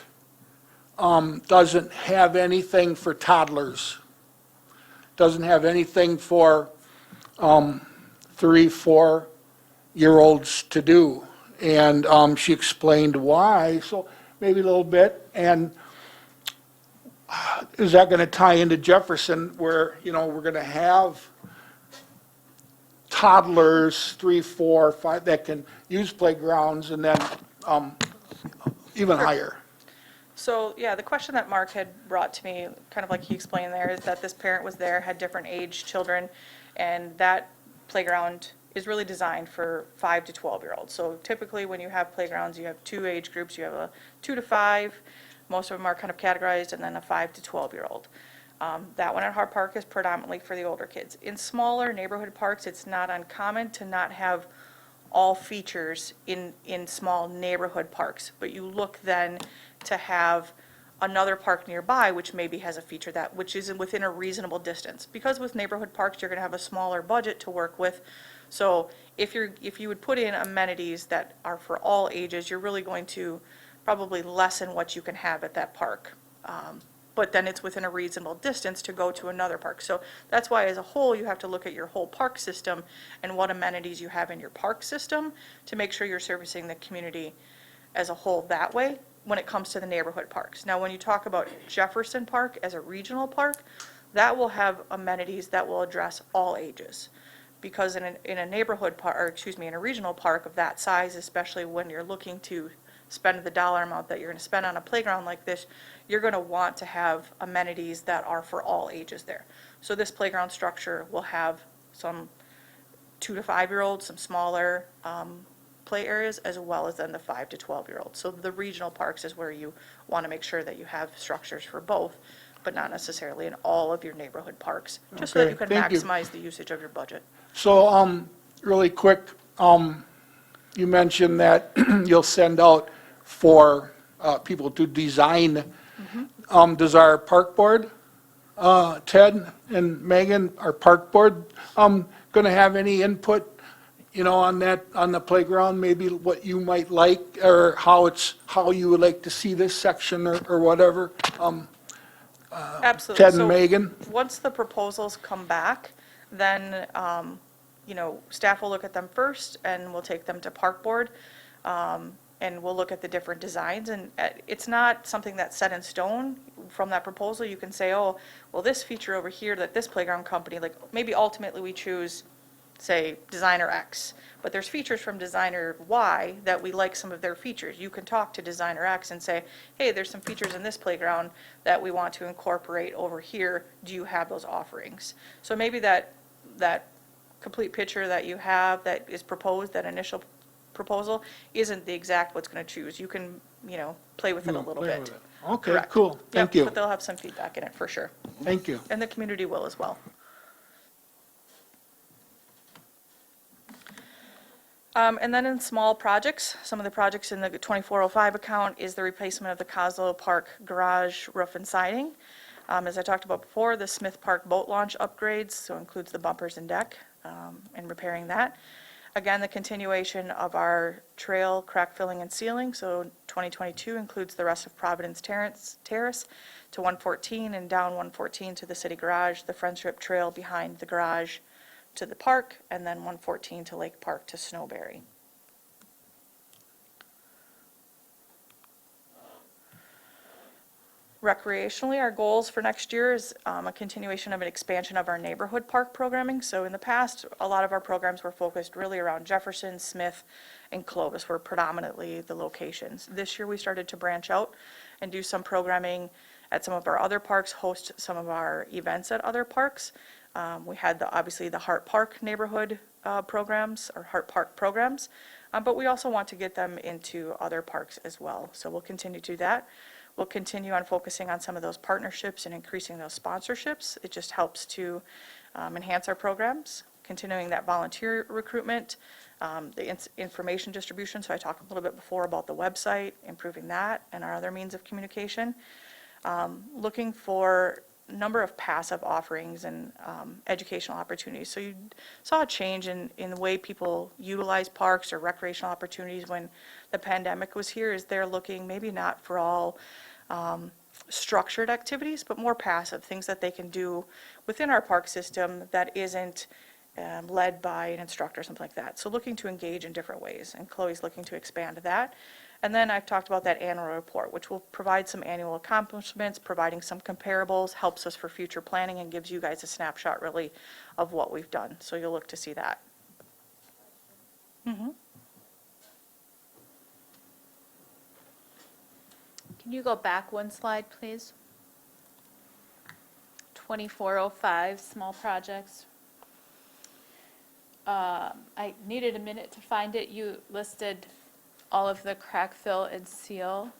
doesn't have anything for toddlers, doesn't have anything for 3, 4-year-olds to do. And she explained why, so maybe a little bit. And is that going to tie into Jefferson, where, we're going to have toddlers, 3, 4, 5, that can use playgrounds, and then even higher? So, yeah, the question that Mark had brought to me, kind of like he explained there, is that this parent was there, had different age children, and that playground is really designed for 5 to 12-year-olds. So typically, when you have playgrounds, you have two age groups. You have a 2 to 5, most of them are kind of categorized, and then a 5 to 12-year-old. That one at Hart Park is predominantly for the older kids. In smaller neighborhood parks, it's not uncommon to not have all features in small neighborhood parks, but you look then to have another park nearby which maybe has a feature that, which is within a reasonable distance. Because with neighborhood parks, you're gonna have a smaller budget to work with. So if you would put in amenities that are for all ages, you're really going to probably lessen what you can have at that park. But then it's within a reasonable distance to go to another park. So that's why, as a whole, you have to look at your whole park system and what amenities you have in your park system to make sure you're servicing the community as a whole that way when it comes to the neighborhood parks. Now, when you talk about Jefferson Park as a regional park, that will have amenities that will address all ages. Because in a neighborhood park, or excuse me, in a regional park of that size, especially when you're looking to spend the dollar amount that you're going to spend on a playground like this, you're going to want to have amenities that are for all ages there. So this playground structure will have some 2 to 5-year-olds, some smaller play areas, as well as then the 5 to 12-year-olds. So the regional parks is where you want to make sure that you have structures for both, but not necessarily in all of your neighborhood parks, just so that Okay, you can thank you. maximize the usage of your budget. So, really quick, you mentioned that you'll send out for people to design. Does our park board, Ted and Megan, our park board, going to have any input, on that, on the playground, maybe what you might like, or how you would like to see this section or whatever? Absolutely. Ted and So Megan? once the proposals come back, then, staff will look at them first, and we'll take them to park board, and we'll look at the different designs. And it's not something that's set in stone from that proposal. You can say, oh, well, this feature over here that this playground company, like, maybe ultimately we choose, say, designer X, but there's features from designer Y that we like some of their features. You can talk to designer X and say, hey, there's some features in this playground that we want to incorporate over here. Do you have those offerings? So maybe that complete picture that you have that is proposed, that initial proposal, isn't the exact what's going to choose. You can, play with it a little Play bit. with it. Okay, Correct. cool, thank Yep, you, but they'll have some feedback in it for sure. thank you. And the community will as well. And then in small projects, some of the projects in the 2405 account is the replacement of the Coslow Park garage roof and siding. As I talked about before, the Smith Park boat launch upgrades, so includes the bumpers and deck, and repairing that. Again, the continuation of our trail crack filling and sealing, so 2022 includes the rest of Providence Terrace to 114 and down 114 to the city garage, the Friendship Trail behind the garage to the park, and then 114 to Lake Park to Snowberry. Recreationally, our goals for next year is a continuation of an expansion of our neighborhood park programming. So in the past, a lot of our programs were focused really around Jefferson, Smith, and Clovis were predominantly the locations. This year, we started to branch out and do some programming at some of our other parks, host some of our events at other parks. We had obviously the Hart Park neighborhood programs, or Hart Park programs, but we also want to get them into other parks as well. So we'll continue to do that. We'll continue on focusing on some of those partnerships and increasing those sponsorships. It just helps to enhance our programs, continuing that volunteer recruitment, the information distribution. So I talked a little bit before about the website, improving that, and our other means of communication. Looking for number of passive offerings and educational opportunities. So you saw a change in the way people utilize parks or recreational opportunities when the pandemic was here, is they're looking maybe not for all structured activities, but more passive, things that they can do within our park system that isn't led by an instructor or something like that. So looking to engage in different ways, and Chloe's looking to expand that. And then I've talked about that annual report, which will provide some annual accomplishments, providing some comparables, helps us for future planning, and gives you guys a snapshot really of what we've done. So you'll look to see that. Can you go back one slide, please? 2405, small projects. I needed a minute to find it. You listed all of the crack fill and seal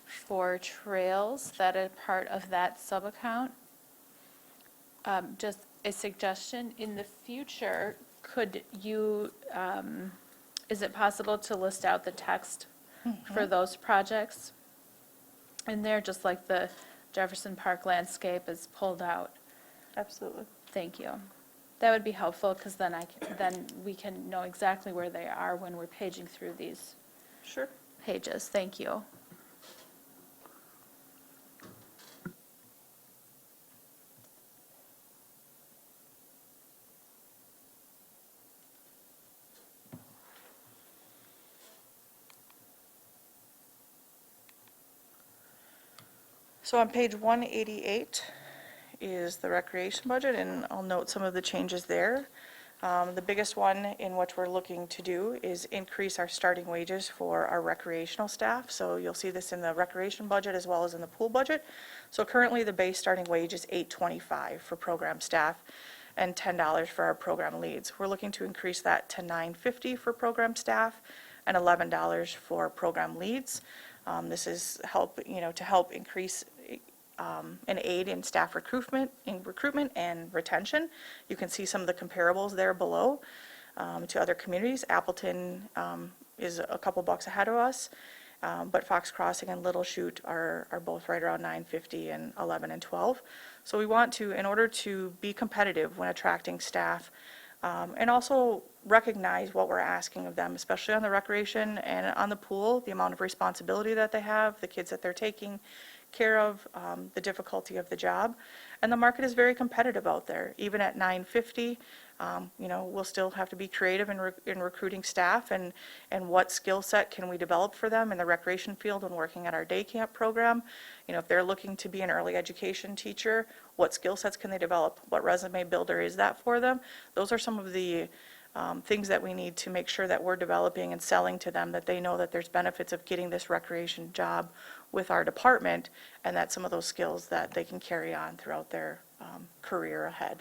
for trails that are part of that sub-account. Just a suggestion, in the future, could you, is it possible to list out the text for those projects in there, just like the Jefferson Park landscape is pulled out? Absolutely. Thank you. That would be helpful, because then then we can know exactly where they are when we're paging through these Sure. pages. Thank you. So on page 188 is the recreation budget, and I'll note some of the changes there. The biggest one in which we're looking to do is increase our starting wages for our recreational staff. So you'll see this in the recreation budget as well as in the pool budget. So currently, the base starting wage is $8.25 for program staff and $10 for our program leads. We're looking to increase that to $9.50 for program staff and $11 for program leads. This is to help increase and aid in staff recruitment and retention. You can see some of the comparables there below to other communities. Appleton is a couple bucks ahead of us, but Fox Crossing and Little Chute are both right around $9.50 and $11 and $12. So we want to, in order to be competitive when attracting staff, and also recognize what we're asking of them, especially on the recreation and on the pool, the amount of responsibility that they have, the kids that they're taking care of, the difficulty of the job. And the market is very competitive out there. Even at $9.50, we'll still have to be creative in recruiting staff and what skill set can we develop for them in the recreation field when working at our day camp program. If they're looking to be an early education teacher, what skill sets can they develop? What resume builder is that for them? Those are some of the things that we need to make sure that we're developing and selling to them, that they know that there's benefits of getting this recreation job with our department, and that some of those skills that they can carry on throughout their career ahead.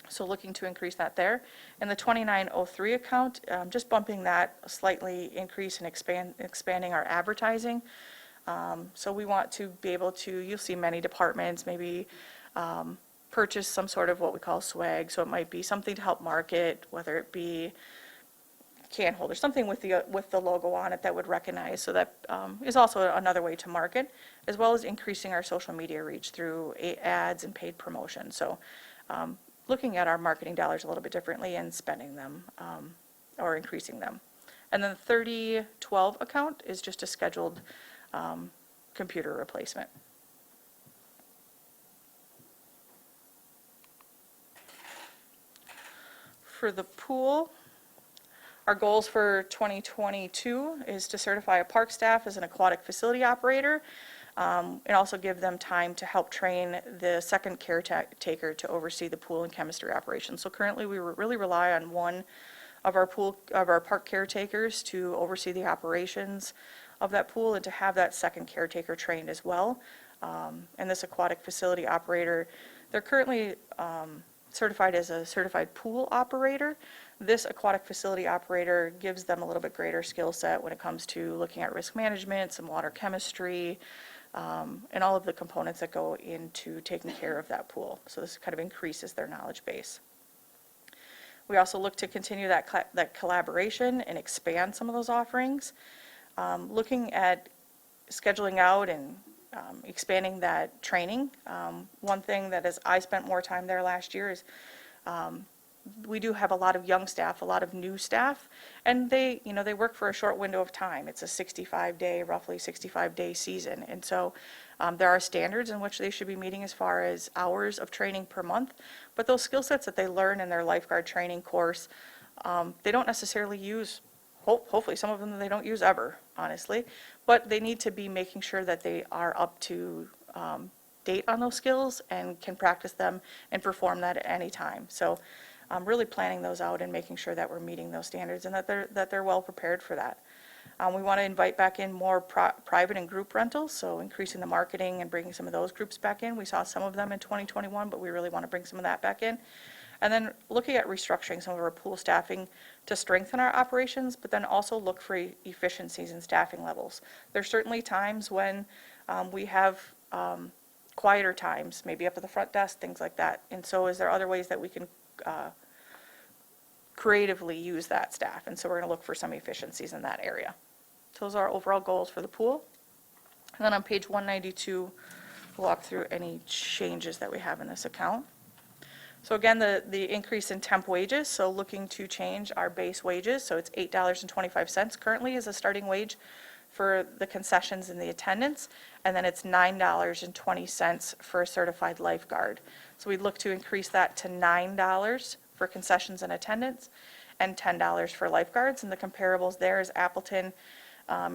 So looking to increase that there. And the 2903 account, just bumping that a slightly increase and expanding our advertising. So we want to be able to, you'll see many departments maybe purchase some sort of what we call swag. So it might be something to help market, whether it be can holder, something with the logo on it that would recognize. So that is also another way to market, as well as increasing our social media reach through ads and paid promotion. So looking at our marketing dollars a little bit differently and spending them or increasing them. And then the 3012 account is just a scheduled computer replacement. For the pool, our goals for 2022 is to certify a park staff as an aquatic facility operator, and also give them time to help train the second caretaker to oversee the pool and chemistry operations. So currently, we really rely on one of our park caretakers to oversee the operations of that pool, and to have that second caretaker trained as well. And this aquatic facility operator, they're currently certified as a certified pool operator. This aquatic facility operator gives them a little bit greater skill set when it comes to looking at risk management, some water chemistry, and all of the components that go into taking care of that pool. So this kind of increases their knowledge base. We also look to continue that collaboration and expand some of those offerings. Looking at scheduling out and expanding that training. One thing that is, I spent more time there last year is we do have a lot of young staff, a lot of new staff, and they work for a short window of time. It's a roughly 65-day season. And so there are standards in which they should be meeting as far as hours of training per month. But those skill sets that they learn in their lifeguard training course, they don't necessarily use. Hopefully some of them they don't use ever, honestly, but they need to be making sure that they are up to date on those skills and can practice them and perform that at any time. So really planning those out and making sure that we're meeting those standards and that they're well prepared for that. We want to invite back in more private and group rentals, so increasing the marketing and bringing some of those groups back in. We saw some of them in 2021, but we really want to bring some of that back in. And then looking at restructuring some of our pool staffing to strengthen our operations, but then also look for efficiencies in staffing levels. There's certainly times when we have quieter times, maybe up at the front desk, things like that. And so is there other ways that we can creatively use that staff? And so we're going to look for some efficiencies in that area. So those are our overall goals for the pool. And then on page 192, we'll walk through any changes that we have in this account. So again, the increase in temp wages, so looking to change our base wages, so it's $8.25 currently is a starting wage for the concessions and the attendance, and then it's $9.20 for a certified lifeguard. So we'd look to increase that to $9 for concessions and attendance, and $10 for lifeguards, and the comparables there is Appleton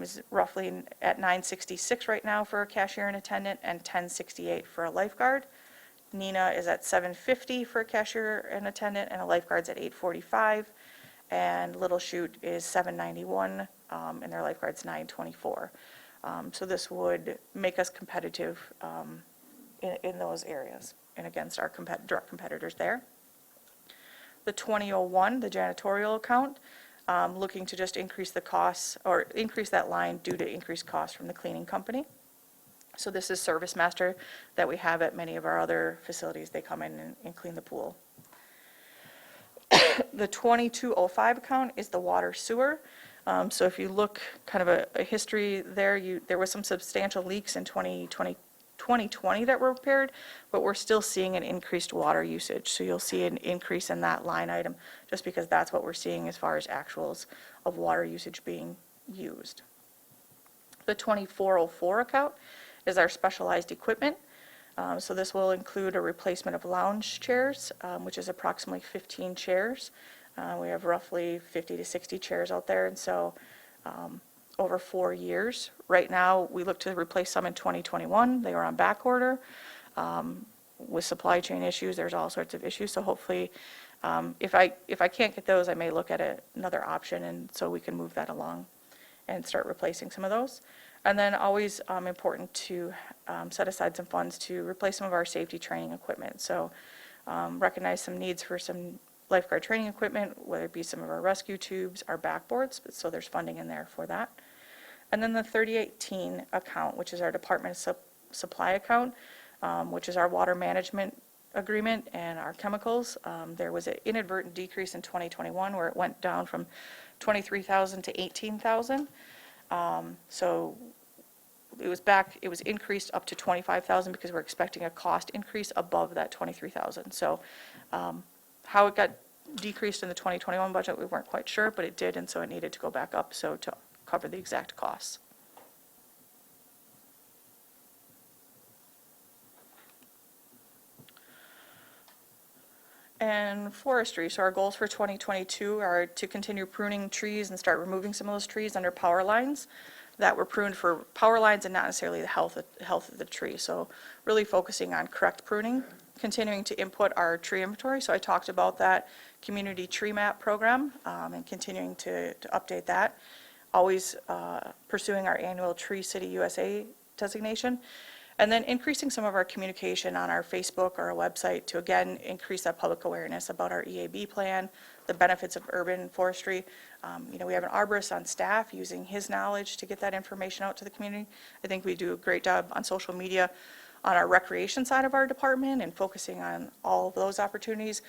is roughly at $9.66 right now for a cashier and attendant, and $10.68 for a lifeguard. Nina is at $7.50 for a cashier and attendant, and a lifeguard's at $8.45. And Little Chute is $7.91, and their lifeguard's $9.24. So this would make us competitive in those areas and against our direct competitors there. The 2001, the janitorial account, looking to just increase the costs, or increase that line due to increased costs from the cleaning company. So this is Service Master that we have at many of our other facilities. They come in and clean the pool. The 2205 account is the water sewer. So if you look kind of a history there, there was some substantial leaks in 2020 that were repaired, but we're still seeing an increased water usage. So you'll see an increase in that line item just because that's what we're seeing as far as actuals of water usage being used. The 2404 account is our specialized equipment. So this will include a replacement of lounge chairs, which is approximately 15 chairs. We have roughly 50 to 60 chairs out there, and so over 4 years. Right now, we look to replace some in 2021. They were on back order. With supply chain issues, there's all sorts of issues, so hopefully, if I can't get those, I may look at another option, and so we can move that along and start replacing some of those. And then always important to set aside some funds to replace some of our safety training equipment. So recognize some needs for some lifeguard training equipment, whether it be some of our rescue tubes, our backboards, so there's funding in there for that. And then the 3018 account, which is our Department of Supply account, which is our water management agreement and our chemicals. There was an inadvertent decrease in 2021 where it went down from 23,000 to 18,000. So it was increased up to 25,000 because we're expecting a cost increase above that 23,000. So how it got decreased in the 2021 budget, we weren't quite sure, but it did, and so it needed to go back up so to cover the exact costs. And forestry, so our goals for 2022 are to continue pruning trees and start removing some of those trees under power lines that were pruned for power lines and not necessarily the health of the tree. So really focusing on correct pruning, continuing to input our tree inventory. So I talked about that community tree map program and continuing to update that. Always pursuing our annual Tree City USA designation. And then increasing some of our communication on our Facebook or our website to, again, increase that public awareness about our EAB plan, the benefits of urban forestry. We have an arborist on staff using his knowledge to get that information out to the community. I think we do a great job on social media on our recreation side of our department and focusing on all of those opportunities,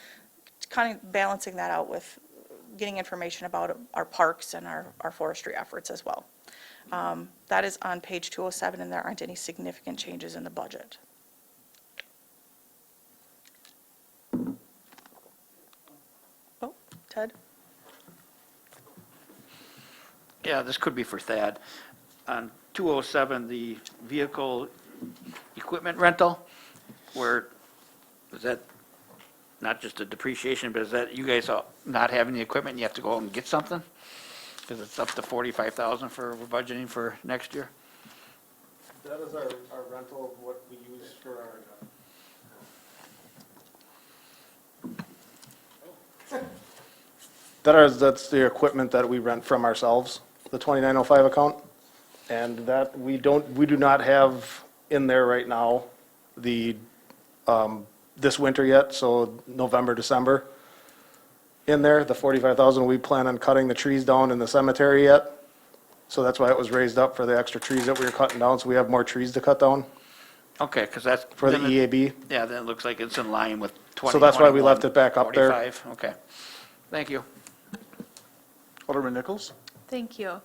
kind of balancing that out with getting information about our parks and our forestry efforts as well. That is on page 207, and there aren't any significant changes in the budget. Oh, Ted? Yeah, this could be for Thad. On 207, the vehicle equipment rental, where, is that not just a depreciation, but is that you guys not having the equipment and you have to go out and get something? Because it's up to 45,000 for budgeting for next year? That is our rental of what we use for our. That's the equipment that we rent from ourselves the 2905 account. And that we do not have in there right now the, this winter yet, so November, December. In there, the 45,000, we plan on cutting the trees down in the cemetery yet. So that's why it was raised up for the extra trees that we were cutting down, so we have more trees to cut down Okay, because that's. for the then it- EAB. Yeah, then it looks like it's in line with 2021. So that's why we left it back up there. 45, okay. Thank you. Alderman Nichols? Thank you.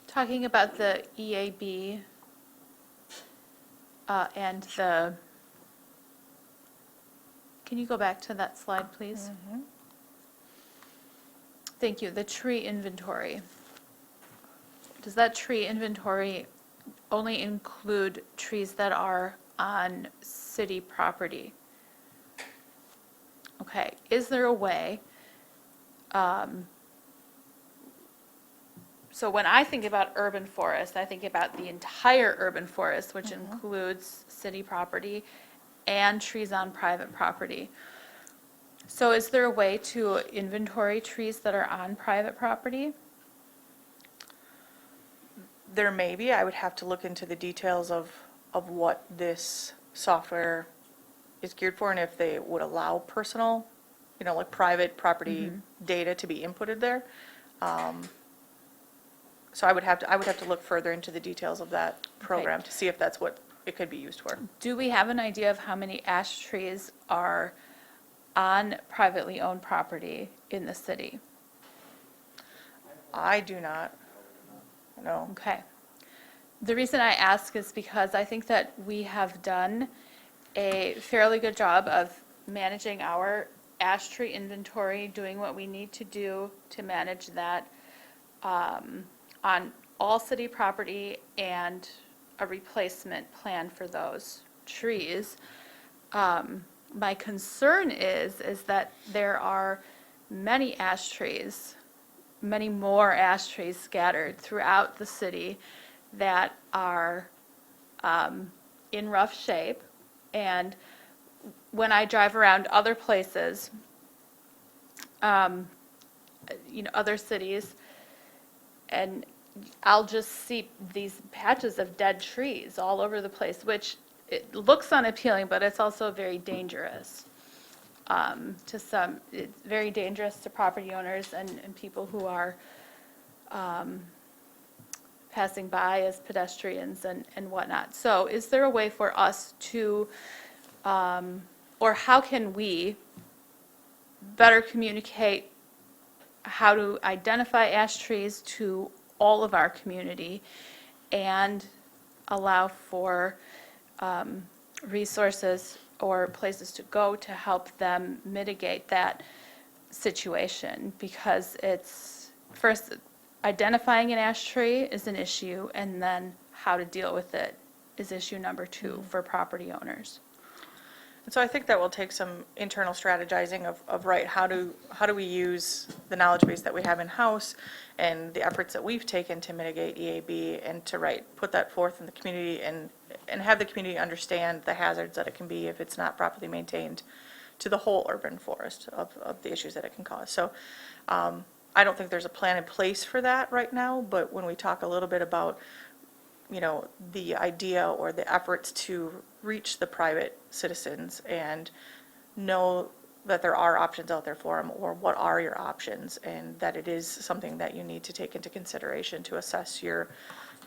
Talking about the EAB and the, can you go back to that slide, please? Thank you. The tree inventory. Does that tree inventory only include trees that are on city property? Okay. Is there a way? So when I think about urban forest, I think about the entire urban forest, which includes city property and trees on private property. So is there a way to inventory trees that are on private property? There may be, I would have to look into the details of what this software is geared for and if they would allow personal, like private property data to be inputted there. So I would have to look further into the details of that program to see if that's what it could be used for. Do we have an idea of how many ash trees are on privately owned property in the city? I do not know. Okay. The reason I ask is because I think that we have done a fairly good job of managing our ash tree inventory, doing what we need to do to manage that on all city property and a replacement plan for those trees. My concern is that there are many ash trees, many more ash trees scattered throughout the city that are in rough shape. And when I drive around other places, other cities, and I'll just see these patches of dead trees all over the place, which it looks unappealing, but it's also very dangerous to some. It's very dangerous to property owners and people who are passing by as pedestrians and whatnot. So is there a way for us to, or how can we better communicate how to identify ash trees to all of our community and allow for resources or places to go to help them mitigate that situation? Because it's, first, identifying an ash tree is an issue, and then how to deal with it is issue number 2 for property owners. And so I think that will take some internal strategizing of right, how do we use the knowledge base that we have in-house and the efforts that we've taken to mitigate EAB and to put that forth in the community and have the community understand the hazards that it can be if it's not properly maintained to the whole urban forest of the issues that it can cause. So I don't think there's a plan in place for that right now, but when we talk a little bit about the idea or the efforts to reach the private citizens and know that there are options out there for them, or what are your options, and that it is something that you need to take into consideration to assess your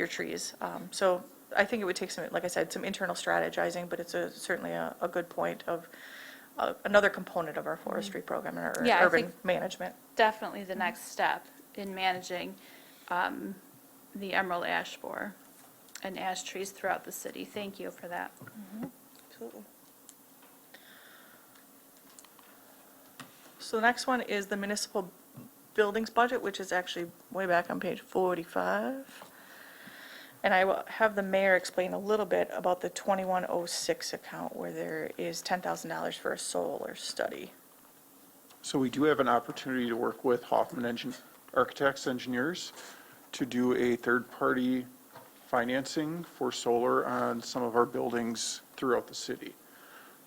trees. So I think it would take some, like I said, some internal strategizing, but it's certainly a good point of another component of our forestry program and our Yeah, I urban think management. Definitely the next step in managing the emerald ash borer and ash trees throughout the city. Thank you for that. Absolutely. So the next one is the municipal buildings budget, which is actually way back on page 45. And I will have the mayor explain a little bit about the 2106 account where there is $10,000 for a solar study. So we do have an opportunity to work with Hoffman Architects, Engineers to do a third-party financing for solar on some of our buildings throughout the city.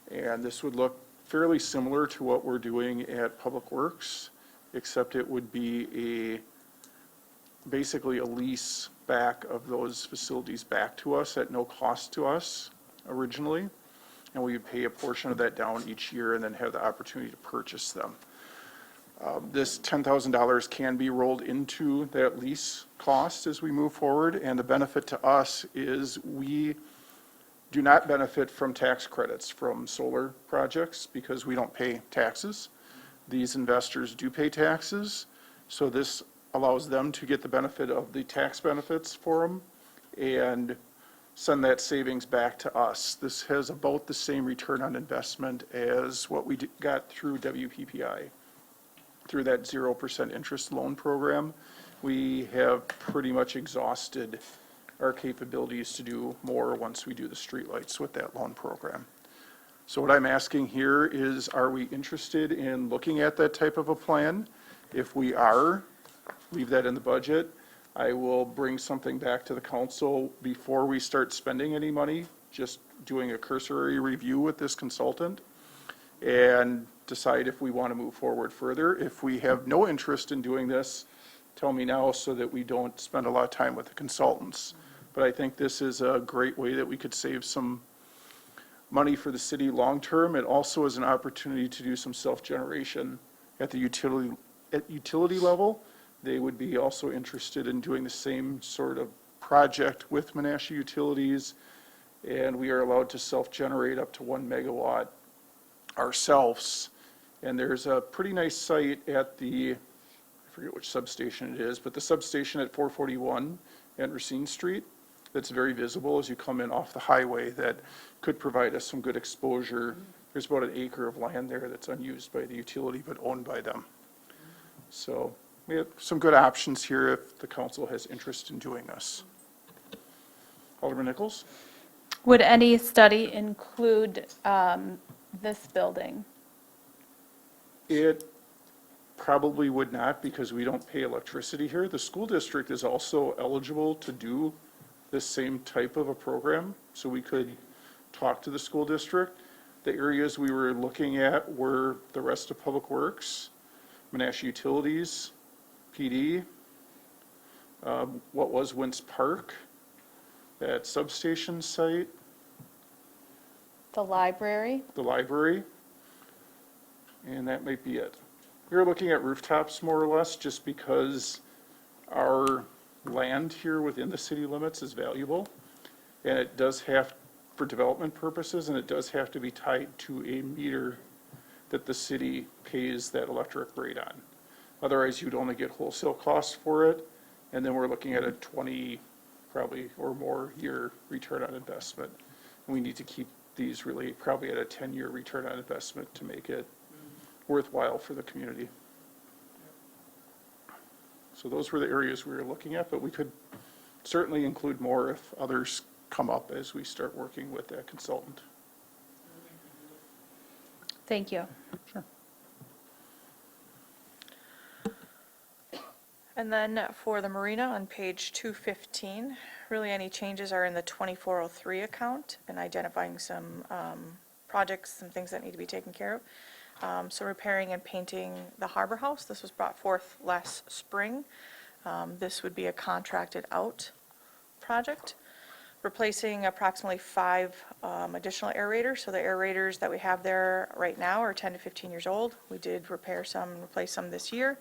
And this would look fairly similar to what we're doing at Public Works, except it would be basically a lease back of those facilities back to us at no cost to us originally. And we would pay a portion of that down each year and then have the opportunity to purchase them. This $10,000 can be rolled into that lease cost as we move forward, and the benefit to us is we do not benefit from tax credits from solar projects because we don't pay taxes. These investors do pay taxes, so this allows them to get the benefit of the tax benefits for them and send that savings back to us. This has about the same return on investment as what we got through WPPI. Through that 0% interest loan program, we have pretty much exhausted our capabilities to do more once we do the streetlights with that loan program. So what I'm asking here is, are we interested in looking at that type of a plan? If we are, leave that in the budget. I will bring something back to the council before we start spending any money, just doing a cursory review with this consultant and decide if we want to move forward further. If we have no interest in doing this, tell me now so that we don't spend a lot of time with the consultants. But I think this is a great way that we could save some money for the city long-term. It also is an opportunity to do some self-generation at the utility level. They would be also interested in doing the same sort of project with Menasha Utilities, and we are allowed to self-generate up to 1 megawatt ourselves. And there's a pretty nice site at the, I forget which substation it is, but the substation at 441 and Racine Street that's very visible as you come in off the highway that could provide us some good exposure. There's about an acre of land there that's unused by the utility but owned by them. So we have some good options here if the council has interest in doing this. Alderman Nichols? Would any study include this building? It probably would not because we don't pay electricity here. The school district is also eligible to do this same type of a program, so we could talk to the school district. The areas we were looking at were the rest of Public Works, Menasha Utilities, PD, what was Wentz Park, that substation site, The library? the library, and that might be it. We were looking at rooftops more or less just because our land here within the city limits is valuable, and it does have, for development purposes, and it does have to be tied to a meter that the city pays that electric rate on. Otherwise, you'd only get wholesale costs for it, and then we're looking at a 20, probably, or more year return on investment. And we need to keep these really probably at a 10-year return on investment to make it worthwhile for the community. So those were the areas we were looking at, but we could certainly include more if others come up as we start working with that consultant. Thank you. Sure. And then for the Marina on page 215, really any changes are in the 2403 account and identifying some projects, some things that need to be taken care of. So repairing and painting the Harbor House, this was brought forth last spring. This would be a contracted out project. Replacing approximately 5 additional aerators. So the aerators that we have there right now are 10 to 15 years old. We did repair some and replace some this year.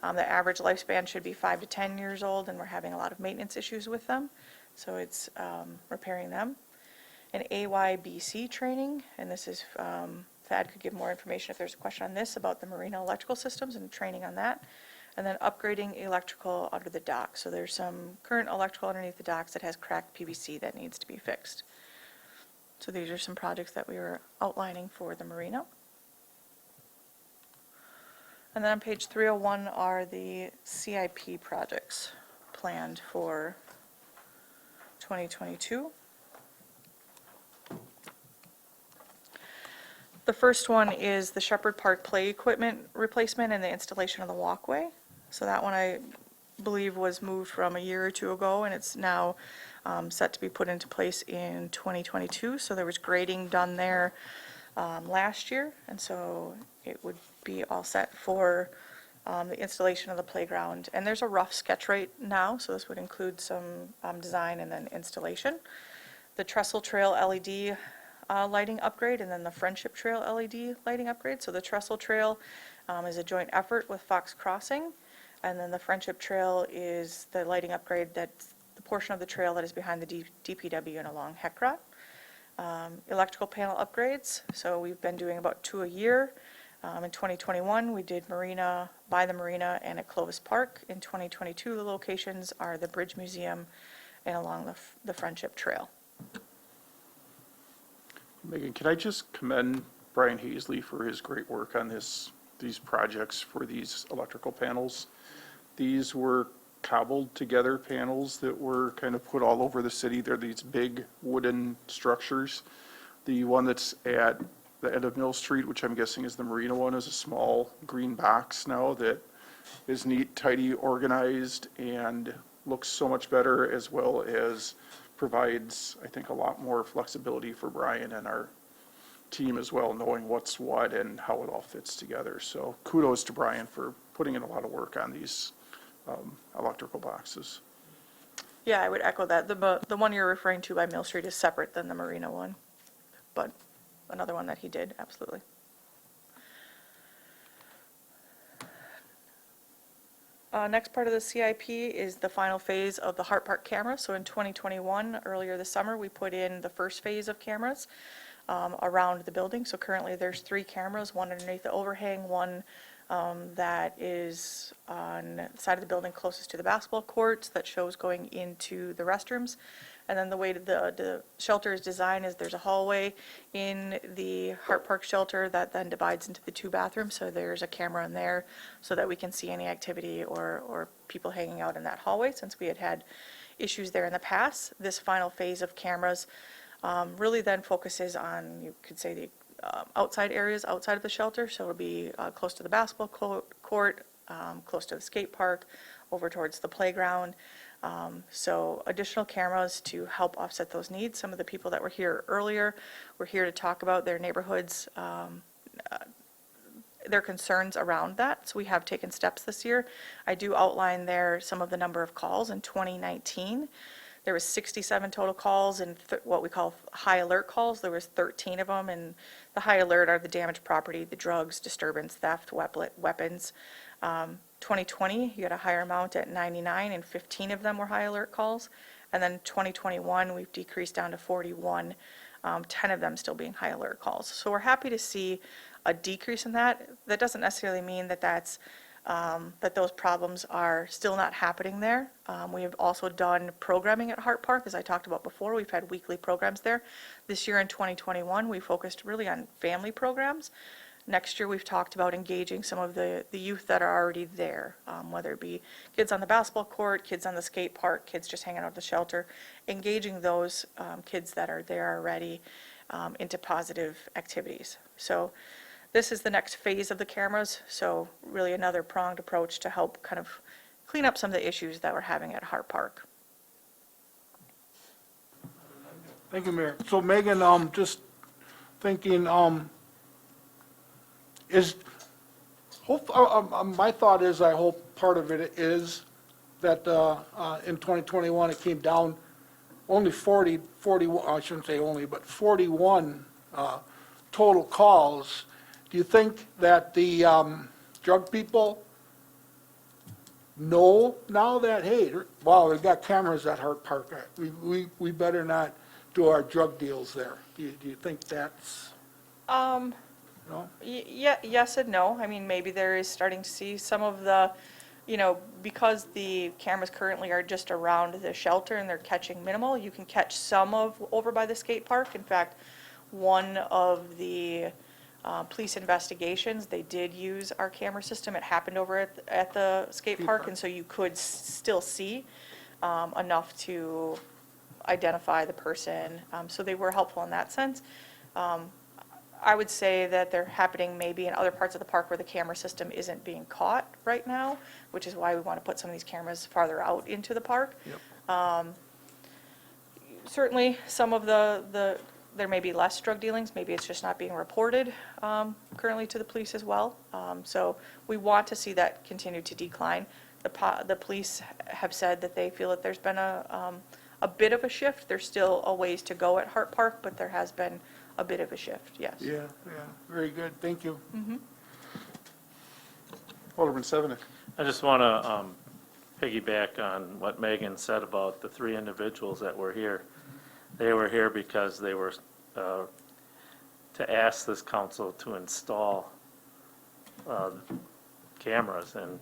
The average lifespan should be 5 to 10 years old, and we're having a lot of maintenance issues with them. So it's repairing them. An AYBC training, and this is, Thad could give more information if there's a question on this about the Marina electrical systems and training on that. And then upgrading electrical under the dock. So there's some current electrical underneath the docks that has cracked PVC that needs to be fixed. So these are some projects that we were outlining for the Marina. And then on page 301 are the CIP projects planned for 2022. The first one is the Shepherd Park play equipment replacement and the installation of the walkway. So that one I believe was moved from a year or two ago, and it's now set to be put into place in 2022. So there was grading done there last year, and so it would be all set for the installation of the playground. And there's a rough sketch right now, so this would include some design and then installation. The Trestle Trail LED lighting upgrade, and then the Friendship Trail LED lighting upgrade. So the Trestle Trail is a joint effort with Fox Crossing, and then the Friendship Trail is the lighting upgrade that's the portion of the trail that is behind the DPW and along Hecra. Electrical panel upgrades, so we've been doing about 2 a year. In 2021, we did Marina, by the Marina, and at Clovis Park. In 2022, the locations are the Bridge Museum and along the Friendship Trail. Megan, can I just commend Brian Hazley for his great work on these projects for these electrical panels? These were cobbled together panels that were kind of put all over the city. They're these big wooden structures. The one that's at the end of Mill Street, which I'm guessing is the Marina one, is a small green box now that is neat, tidy, organized, and looks so much better, as well as provides, I think, a lot more flexibility for Brian and our team as well, knowing what's what and how it all fits together. So kudos to Brian for putting in a lot of work on these electrical boxes. Yeah, I would echo that. The one you're referring to by Mill Street is separate than the Marina one, but another one that he did, absolutely. Next part of the CIP is the final phase of the Hart Park camera. So in 2021, earlier this summer, we put in the first phase of cameras around the building. So currently there's 3 cameras, one underneath the overhang, one that is on the side of the building closest to the basketball courts that shows going into the restrooms. And then the way the shelter is designed is there's a hallway in the Hart Park shelter that then divides into the 2 bathrooms. So there's a camera in there so that we can see any activity or people hanging out in that hallway, since we had issues there in the past. This final phase of cameras really then focuses on, you could say, the outside areas outside of the shelter. So it'll be close to the basketball court, close to the skate park, over towards the playground. So additional cameras to help offset those needs. Some of the people that were here earlier were here to talk about their neighborhoods, their concerns around that. So we have taken steps this year. I do outline there some of the number of calls in 2019. There was 67 total calls, and what we call high alert calls. There was 13 of them, and the high alert are the damaged property, the drugs, disturbance, theft, weapons. 2020, you had a higher amount at 99, and 15 of them were high alert calls. And then 2021, we've decreased down to 41, 10 of them still being high alert calls. So we're happy to see a decrease in that. That doesn't necessarily mean that that those problems are still not happening there. We have also done programming at Hart Park, as I talked about before. We've had weekly programs there. This year in 2021, we focused really on family programs. Next year, we've talked about engaging some of the youth that are already there, whether it be kids on the basketball court, kids on the skate park, kids just hanging out at the shelter, engaging those kids that are there already into positive activities. So this is the next phase of the cameras, so really another pronged approach to help kind of clean up some of the issues that we're having at Hart Park. Thank you, Mayor. So Megan, just thinking, my thought is, I hope part of it is that in 2021, it came down only 41, I shouldn't say only, but 41 total calls. Do you think that the drug people know now that, hey, wow, they've got cameras at Hart Park, we better not do our drug deals there? Do you think that's, no? Yes and no. I mean, maybe there is starting to see some of the, because the cameras currently are just around the shelter and they're catching minimal, you can catch some of over by the skate park. In fact, one of the police investigations, they did use our camera system. It happened over at the skate park, and so you could still see enough to identify the person. So they were helpful in that sense. I would say that they're happening maybe in other parts of the park where the camera system isn't being caught right now, which is why we want to put some of these cameras farther out into the park. Yep. Certainly, some of the there may be less drug dealings, maybe it's just not being reported currently to the police as well. So we want to see that continue to decline. The police have said that they feel that there's been a bit of a shift. There's still a ways to go at Hart Park, but there has been a bit of a shift, yes. Yeah, very good, thank you. Alderman Sevenick. I just want to piggyback on what Megan said about the three individuals that were here. They were here because they were, to ask this council to install cameras, and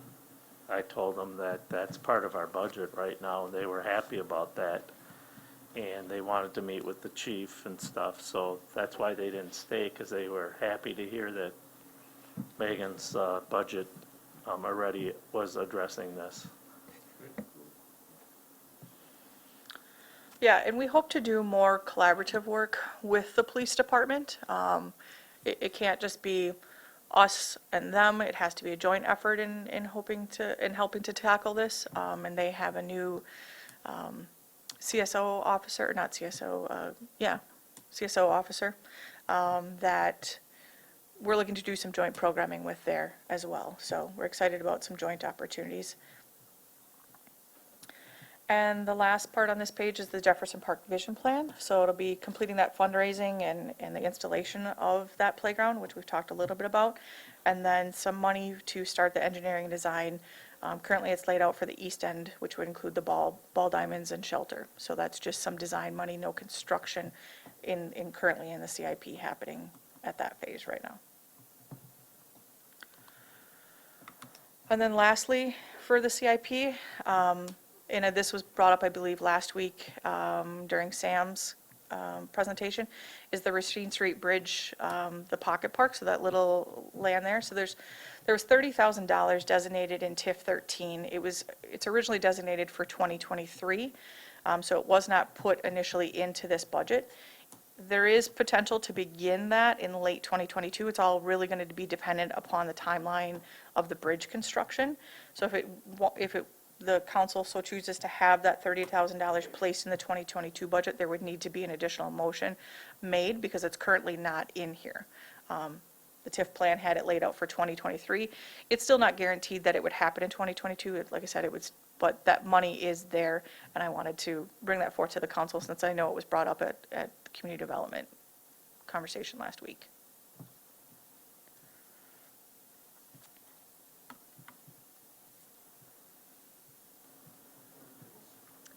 I told them that that's part of our budget right now. They were happy about that, and they wanted to meet with the chief and stuff, so that's why they didn't stay, because they were happy to hear that Megan's budget already was addressing this. Yeah, and we hope to do more collaborative work with the police department. It can't just be us and them, it has to be a joint effort in helping to tackle this. And they have a new CSO officer, not CSO, CSO officer, that we're looking to do some joint programming with there as well. So we're excited about some joint opportunities. And the last part on this page is the Jefferson Park Vision Plan. So it'll be completing that fundraising and the installation of that playground, which we've talked a little bit about, and then some money to start the engineering design. Currently, it's laid out for the east end, which would include the ball diamonds and shelter. So that's just some design money, no construction currently in the CIP happening at that phase right now. And then lastly, for the CIP, and this was brought up, I believe, last week during Sam's presentation, is the Racine Street Bridge, the pocket park, so that little land there. So there was $30,000 designated in TIF 13. It's originally designated for 2023, so it was not put initially into this budget. There is potential to begin that in late 2022. It's all really going to be dependent upon the timeline of the bridge construction. So if the council so chooses to have that $30,000 placed in the 2022 budget, there would need to be an additional motion made because it's currently not in here. The TIF plan had it laid out for 2023. It's still not guaranteed that it would happen in 2022. Like I said, it was, but that money is there, and I wanted to bring that forth to the council since I know it was brought up at the community development conversation last week.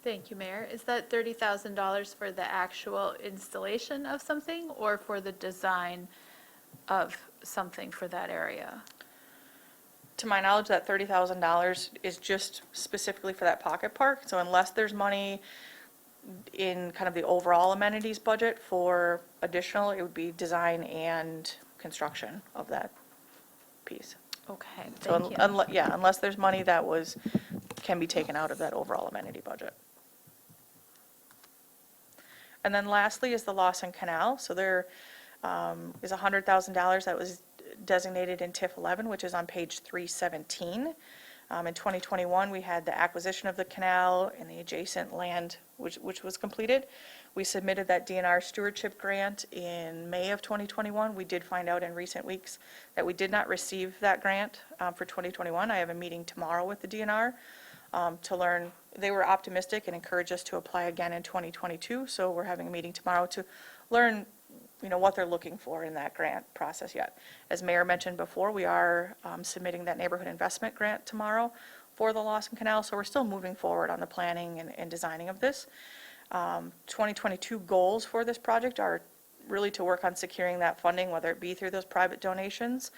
Thank you, Mayor. Is that $30,000 for the actual installation of something or for the design of something for that area? To my knowledge, that $30,000 is just specifically for that pocket park. So unless there's money in kind of the overall amenities budget for additional, it would be design and construction of that piece. Okay, So thank you. unless there's money that can be taken out of that overall amenity budget. And then lastly is the Lawson Canal. So there is $100,000 that was designated in TIF 11, which is on page 317. In 2021, we had the acquisition of the canal and the adjacent land, which was completed. We submitted that DNR stewardship grant in May of 2021. We did find out in recent weeks that we did not receive that grant for 2021. I have a meeting tomorrow with the DNR to learn. They were optimistic and encouraged us to apply again in 2022. So we're having a meeting tomorrow to learn what they're looking for in that grant process yet. As Mayor mentioned before, we are submitting that neighborhood investment grant tomorrow for the Lawson Canal, so we're still moving forward on the planning and designing of this. 2022 goals for this project are really to work on securing that funding, whether it be through those private donations.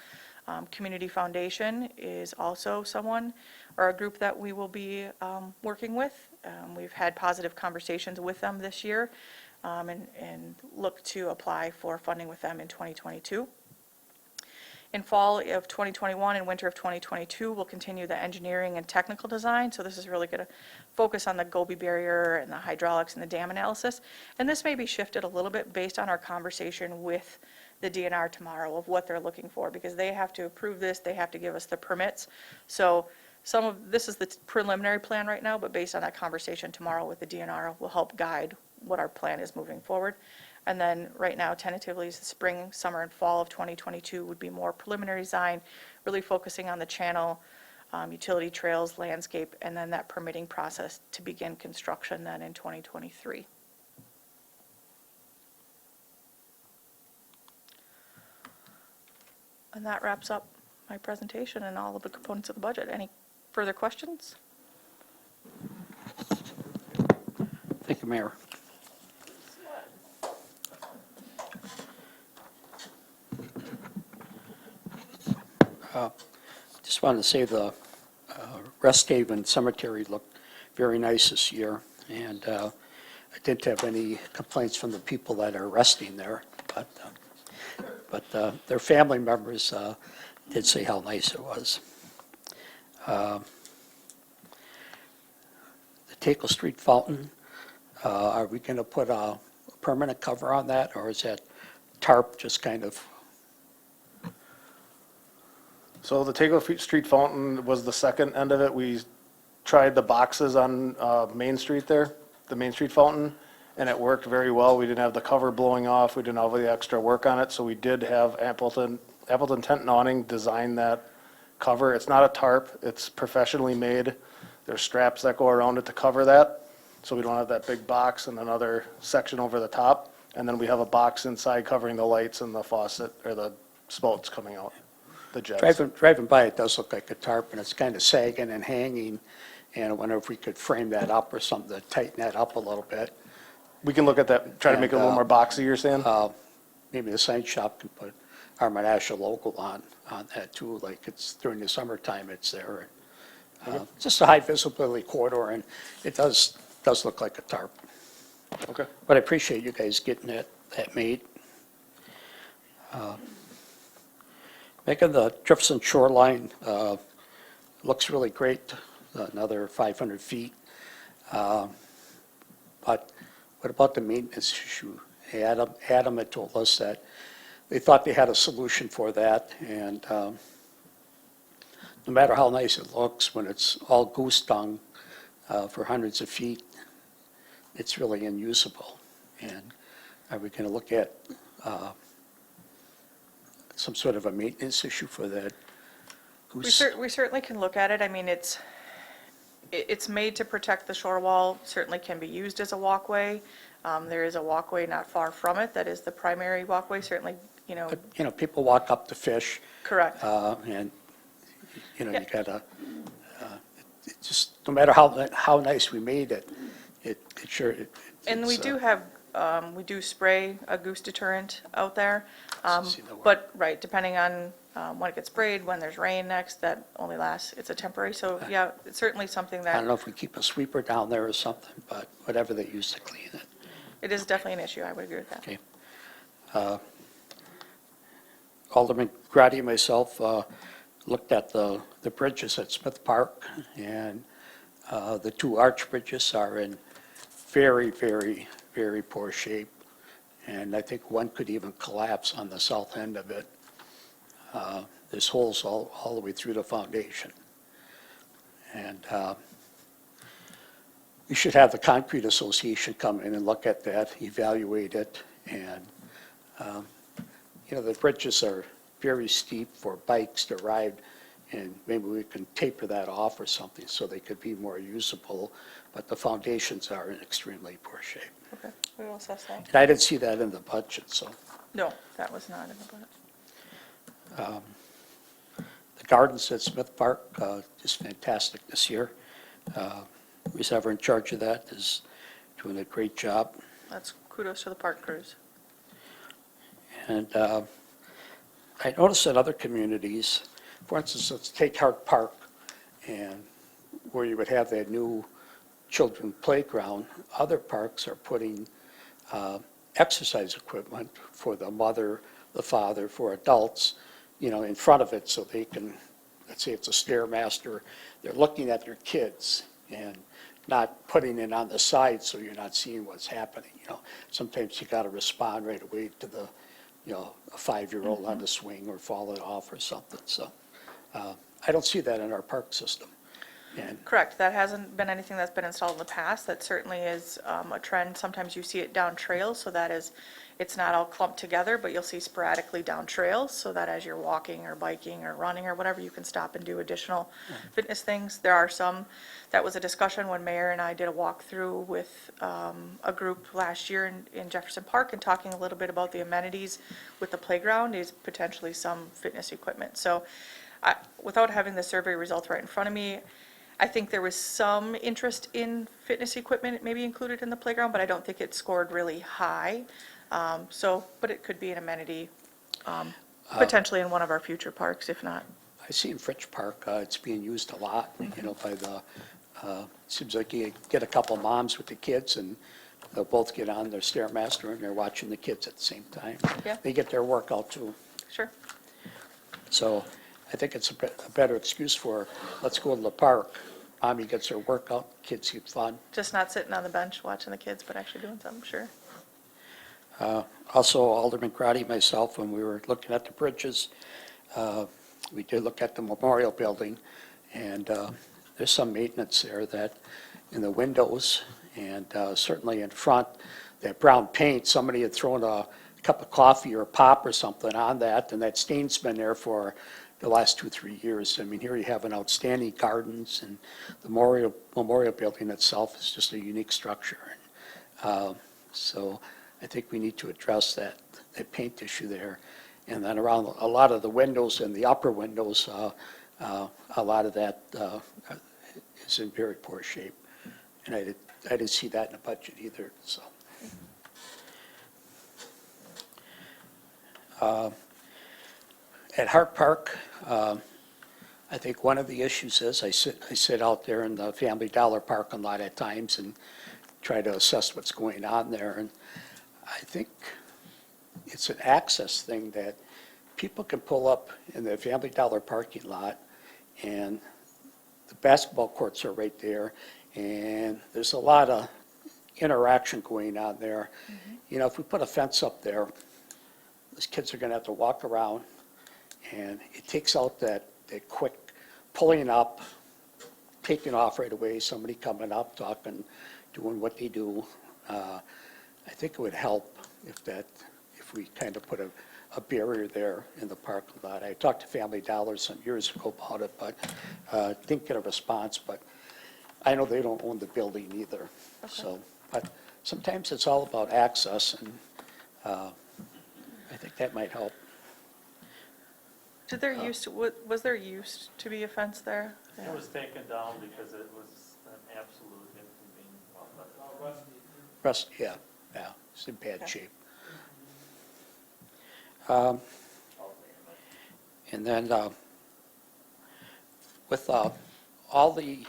Community Foundation is also someone or a group that we will be working with. We've had positive conversations with them this year. And look to apply for funding with them in 2022. In fall of 2021 and winter of 2022, we'll continue the engineering and technical design. So this is really going to focus on the Gobi barrier and the hydraulics and the dam analysis. And this may be shifted a little bit based on our conversation with the DNR tomorrow of what they're looking for, because they have to approve this, they have to give us the permits. So this is the preliminary plan right now, but based on that conversation tomorrow with the DNR will help guide what our plan is moving forward. And then right now tentatively is the spring, summer, and fall of 2022 would be more preliminary design, really focusing on the channel, utility trails, landscape, and then that permitting process to begin construction then in 2023. And that wraps up my presentation and all of the components of the budget. Any further questions? Thank you, Mayor. Just wanted to say the Rest Haven Cemetery looked very nice this year, and I didn't have any complaints from the people that are resting there, but their family members did say how nice it was. The Takel Street Fountain, are we going to put a permanent cover on that, or is that tarp just kind of? So the Taco Street Fountain was the second end of it. We tried the boxes on Main Street there, the Main Street Fountain, and it worked very well. We didn't have the cover blowing off. We didn't have the extra work on it, so we did have Appleton Tent and Awning design that cover. It's not a tarp. It's professionally made. There's straps that go around it to cover that, so we don't have that big box and another section over the top. And then we have a box inside covering the lights and the faucet, or the spouts coming out, the jets. Driving by, it does look like a tarp, and it's kind of sagging and hanging, and I wonder if we could frame that up or something to tighten that up a little bit. We can look at that, try to make it a little more boxy, you're saying? Maybe the sign shop can put our Menasha logo on that too, like it's during the summertime, it's there. Just a high visibility corridor, and it does look like a tarp. Okay. But I appreciate you guys getting that made. Making the Jefferson shoreline looks really great, another 500 feet. But what about the maintenance issue? Adam had told us that they thought they had a solution for that, and no matter how nice it looks, when it's all goose dung for hundreds of feet, it's really unusable. And are we going to look at some sort of a maintenance issue for that goose? We certainly can look at it. I mean, it's made to protect the shore wall, certainly can be used as a walkway. There is a walkway not far from it that is the primary walkway, certainly, But, people walk up to fish. correct. And, Yeah. you gotta, it just, no matter how nice we made it, it sure. And we it's, do have, we do spray a goose deterrent out there. See the work. But, right, depending on when it gets sprayed, when there's rain next, that only lasts, it's a temporary. So, yeah, it's certainly something I that, don't know if we keep a sweeper down there or something, but whatever they use to clean it. it is definitely an issue, I would agree with that. Okay. Alderman Grady and myself looked at the bridges at Smith Park, and the two arch bridges are in very, very, very poor shape. And I think one could even collapse on the south end of it. There's holes all the way through the foundation. And we should have the Concrete Association come in and look at that, evaluate it, and the bridges are very steep for bikes to ride, and maybe we can taper that off or something so they could be more usable, but the foundations are in extremely poor shape. Okay, we will assess that. And I didn't see that in the budget, so. No, that was not in the budget. The gardens at Smith Park, is fantastic this year. Who's ever in charge of that is doing a great job. That's kudos to the park crews. And I noticed in other communities, for instance, let's take Hart Park, and where you would have that new children playground, other parks are putting exercise equipment for the mother, the father, for adults, in front of it so they can, let's say it's a Stairmaster, they're looking at their kids and not putting it on the side so you're not seeing what's happening. Sometimes you got to respond right away to the, a 5-year-old on the swing or falling off or something. So I don't see that in our park system. And Correct, that hasn't been anything that's been installed in the past. That certainly is a trend. Sometimes you see it down trails, so that is, it's not all clumped together, but you'll see sporadically down trails, so that as you're walking or biking or running or whatever, you can stop and do additional fitness things. There are some, that was a discussion when Mayor and I did a walkthrough with a group last year in Jefferson Park and talking a little bit about the amenities with the playground is potentially some fitness equipment. So without having the survey results right in front of me, I think there was some interest in fitness equipment maybe included in the playground, but I don't think it scored really high. But it could be an amenity, potentially in one of our future parks, if not. I see in Fritch Park, it's being used a lot, by the, seems like you get a couple moms with the kids and they'll both get on their Stairmaster and they're watching the kids at the same time. Yeah. They get their workout too. Sure. So I think it's a better excuse for, let's go to the park. Mommy gets her workout, kids get fun. Just not sitting on the bench watching the kids, but actually doing something, sure. Also, Alderman Crotty, myself, when we were looking at the bridges, we did look at the memorial building, and there's some maintenance there that, in the windows, and certainly in front, that brown paint, somebody had thrown a cup of coffee or pop or something on that, and that stain's been there for the last 2-3 years. I mean, here you have an outstanding gardens, and the memorial building itself is just a unique structure. So I think we need to address that paint issue there. And then around a lot of the windows and the upper windows, a lot of that is in very poor shape. And I didn't see that in the budget either, so. At Hart Park, I think one of the issues is I sit out there in the Family Dollar parking lot at times and try to assess what's going on there. And I think it's an access thing that people can pull up in the Family Dollar parking lot, and the basketball courts are right there, and there's a lot of interaction going on there. If we put a fence up there, those kids are going to have to walk around, and it takes out that quick pulling up, taking off right away, somebody coming up, talking, doing what they do. I think it would help if we kind of put a barrier there in the parking lot. I talked to Family Dollar some years ago about it, but didn't get a response. But I know they don't own the building either. Okay. So, but sometimes it's all about access, and I think that might help. Was there used to be a fence there? It was taken down because it was an absolute inconvenience. Rust, yeah, it's in bad Okay. shape. And then with all the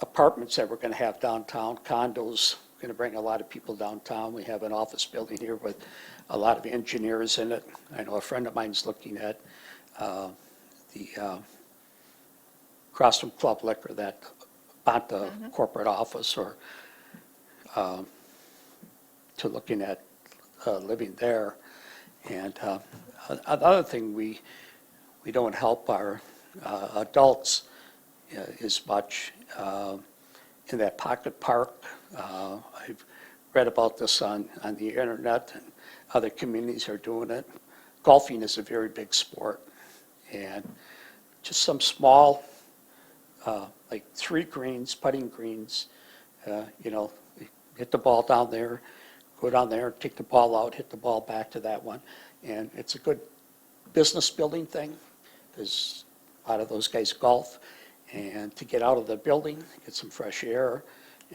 apartments that we're going to have downtown, condos, going to bring a lot of people downtown. We have an office building here with a lot of engineers in it. I know a friend of mine's looking at the across from Club Liquor, that Bonta corporate office, or to looking at living there. And another thing, we don't help our adults as much in that pocket park. I've read about this on the internet, and other communities are doing it. Golfing is a very big sport, and just some small, like 3 greens, putting greens, hit the ball down there, go down there, take the ball out, hit the ball back to that one. And it's a good business building thing, because a lot of those guys golf. And to get out of the building, get some fresh air,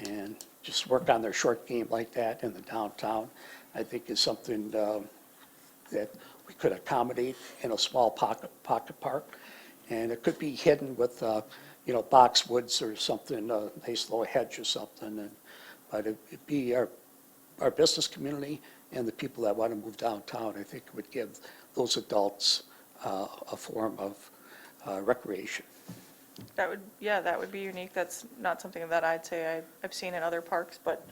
and just work on their short game like that in the downtown, I think is something that we could accommodate in a small pocket park. And it could be hidden with, boxwoods or something, a nice little hedge or something. But it'd be our business community and the people that want to move downtown. I think it would give those adults a form of recreation. That would be unique. That's not something that I'd say I've seen in other parks, but,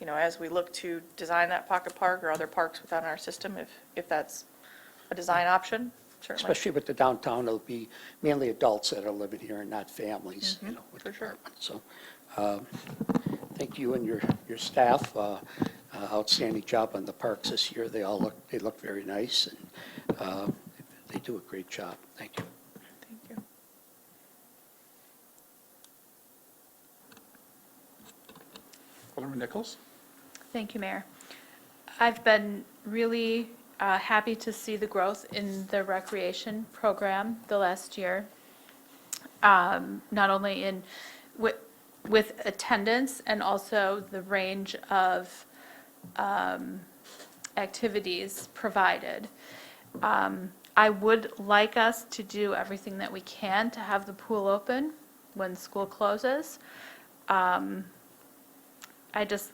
as we look to design that pocket park or other parks within our system, if that's a design option, Certainly. Especially with the downtown, it'll be mainly adults that are living here and not families, you know, with for sure. apartments. So, thank you and your staff. Outstanding job on the parks this year. They look very nice, and they do a great job. Thank you. Thank you. Alderman Nichols? Thank you, Mayor. I've been really happy to see the growth in the recreation program the last year. Not only in, with attendance and also the range of activities provided. I would like us to do everything that we can to have the pool open when school closes. I just,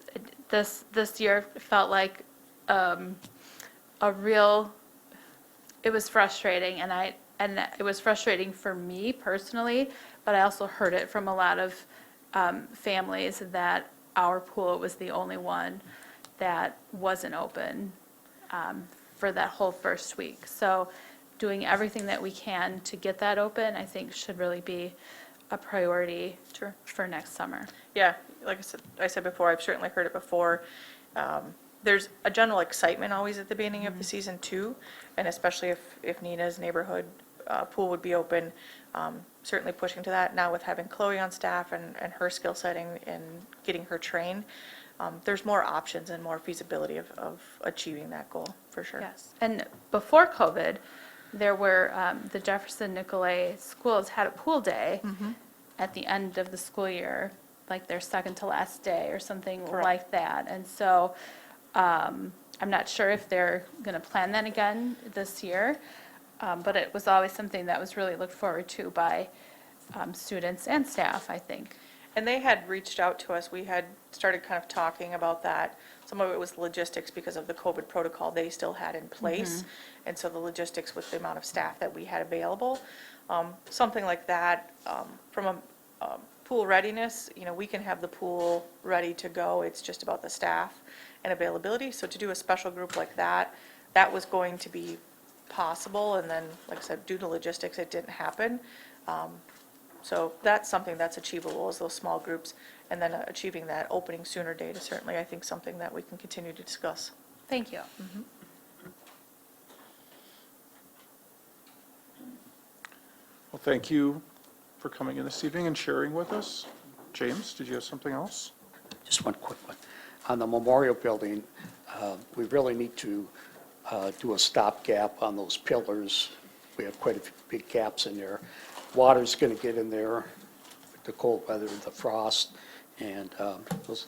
this year felt like a real, it was frustrating, and it was frustrating for me personally, but I also heard it from a lot of families that our pool was the only one that wasn't open for that whole first week. So doing everything that we can to get that open, I think should really be a priority for next summer. Yeah, like I said before, I've certainly heard it before. There's a general excitement always at the beginning of the season too, and especially if Nina's neighborhood pool would be open, certainly pushing to that. Now with having Chloe on staff and her skill setting and getting her trained, there's more options and more feasibility of achieving that goal, for sure. Yes, and before COVID, there were, the Jefferson Nicolay schools had a pool day at the end of the school year, like their second to last day or something Correct. like that. And so I'm not sure if they're going to plan that again this year, but it was always something that was really looked forward to by students and staff, I think. And they had reached out to us, we had started kind of talking about that. Some of it was logistics because of the COVID protocol they still had in place. And so the logistics with the amount of staff that we had available. Something like that, from a pool readiness, you know, we can have the pool ready to go. It's just about the staff and availability. So to do a special group like that, that was going to be possible. And then, like I said, due to logistics, it didn't happen. So that's something that's achievable, is those small groups, and then achieving that opening sooner date is certainly, I think, something that we can continue to discuss. Thank you. Well, thank you for coming in this evening and sharing with us. James, did you have something else? Just one quick one. On the memorial building, we really need to do a stopgap on those pillars. We have quite a few big gaps in there. Water's going to get in there with the cold weather, the frost, and those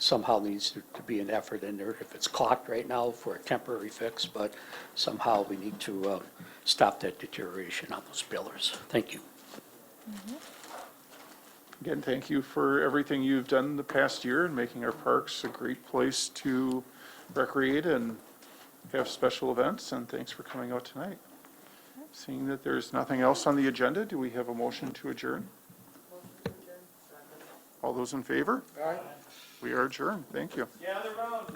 somehow needs to be an effort in there. If it's caulked right now for a temporary fix, but somehow we need to stop that deterioration on those pillars. Thank you. Again, thank you for everything you've done the past year in making our parks a great place to recreate and have special events, and thanks for coming out tonight. Seeing that there's nothing else on the agenda, do we have a motion to adjourn? All those in favor? We are adjourned. Thank you. Gather round.